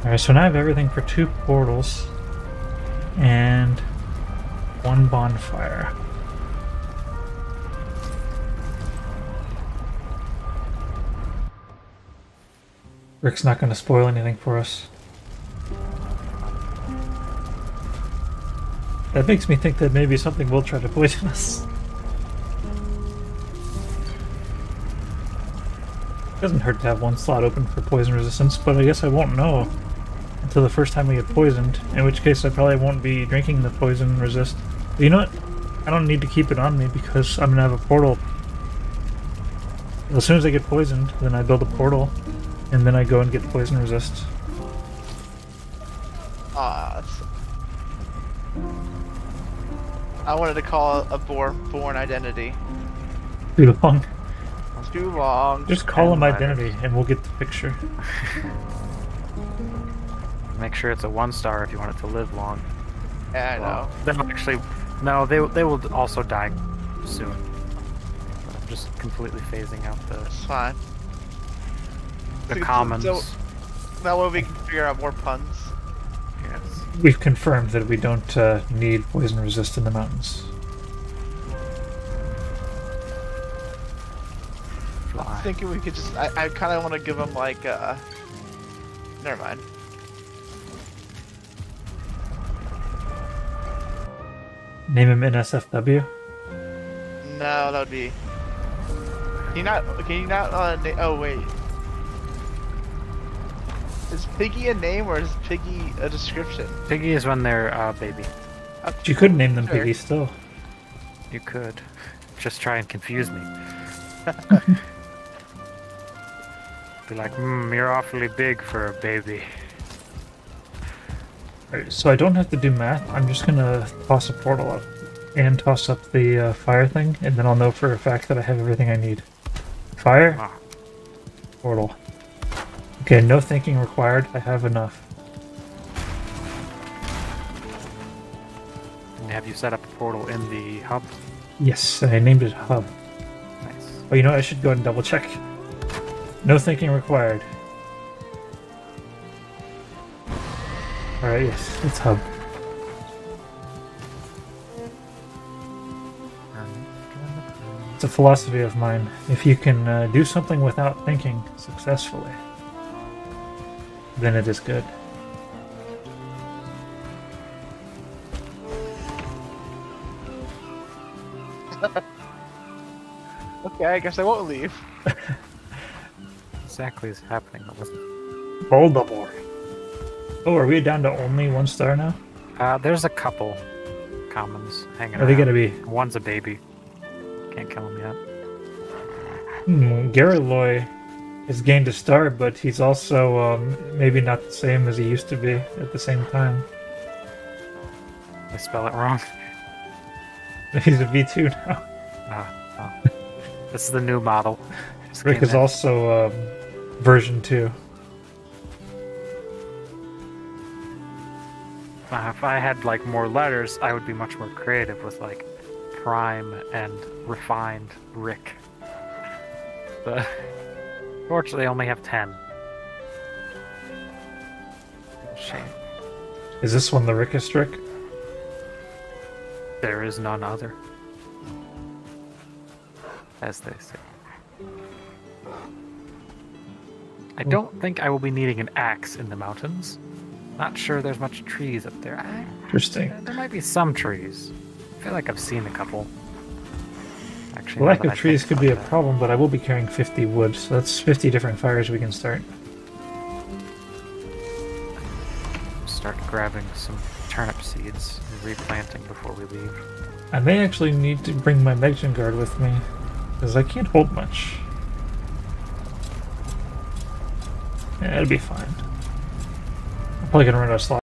Alright, so now I have everything for 2 portals and 1 bonfire. Rick's not going to spoil anything for us. That makes me think that maybe something will try to poison us. Doesn't hurt to have 1 slot open for poison resistance, but I guess I won't know until the first time we get poisoned, in which case I probably won't be drinking the poison resist. But you know what? I don't need to keep it on me because I'm gonna have a portal. As soon as I get poisoned, then I build a portal, and then I go and get poison resist. I wanted to call a boar Born Identity. Too long. It's too long. Just call him letters. identity and we'll get the picture. Make sure it's a 1-star if you want it to live long. Yeah, I know. They'll actually, no, they will also die soon. I'm just completely phasing out It's fine. the So- commons. so- That way we can figure out more puns. Yes. We've confirmed that we don't need poison resist in the mountains. I was thinking we could just. I kind of want to give them like. Never mind. Name him NSFW. No, that would be. Can you not? Can you not? Oh wait. Is Piggy a name or is Piggy a description? Piggy is when they're baby. You could name them Sure. Piggy still. You could just try and confuse me. Be like, you're awfully big for a baby. Alright, so I don't have to do math. I'm just gonna toss a portal up and toss up the fire thing, and then I'll know for a fact that I have everything I need. Fire, Ah, portal. Okay, no thinking required. I have enough. and have you set up a portal in the hub? Yes, I named it Hub. Nice. Oh, you know what? I should go ahead and double check. No thinking required. Alright, yes, it's Hub. It's a philosophy of mine. If you can do something without thinking successfully, then it is good. Okay, I guess I won't leave. Exactly is happening. Voldemort. Oh, are we down to only 1 star now? There's a couple commons hanging Are they around. gonna be? One's a baby. Can't kill him yet. Garaloy has gained a star, but he's also maybe not the same as he used to be at the same time. I spell it wrong. He's a V2 now. Oh. This is the new model. Just Rick came is in. also version 2. If I had like more letters, I would be much more creative with like prime and refined Rick. But fortunately, I only have 10. Shame. Is this one the Rickest Rick? There is none other, as they say. I don't think I will be needing an axe in the mountains. Not sure there's much trees up there. Interesting. There might be some trees. I feel like I've seen a couple. Actually, The now lack that of I trees think could be a about that. problem, but I will be carrying 50 wood, so that's 50 different fires we can start. Start grabbing some turnip seeds and replanting before we leave. I may actually need to bring my Mexican guard with me, because I can't hold much. Yeah, it'll be fine. I'm probably gonna run out of slots.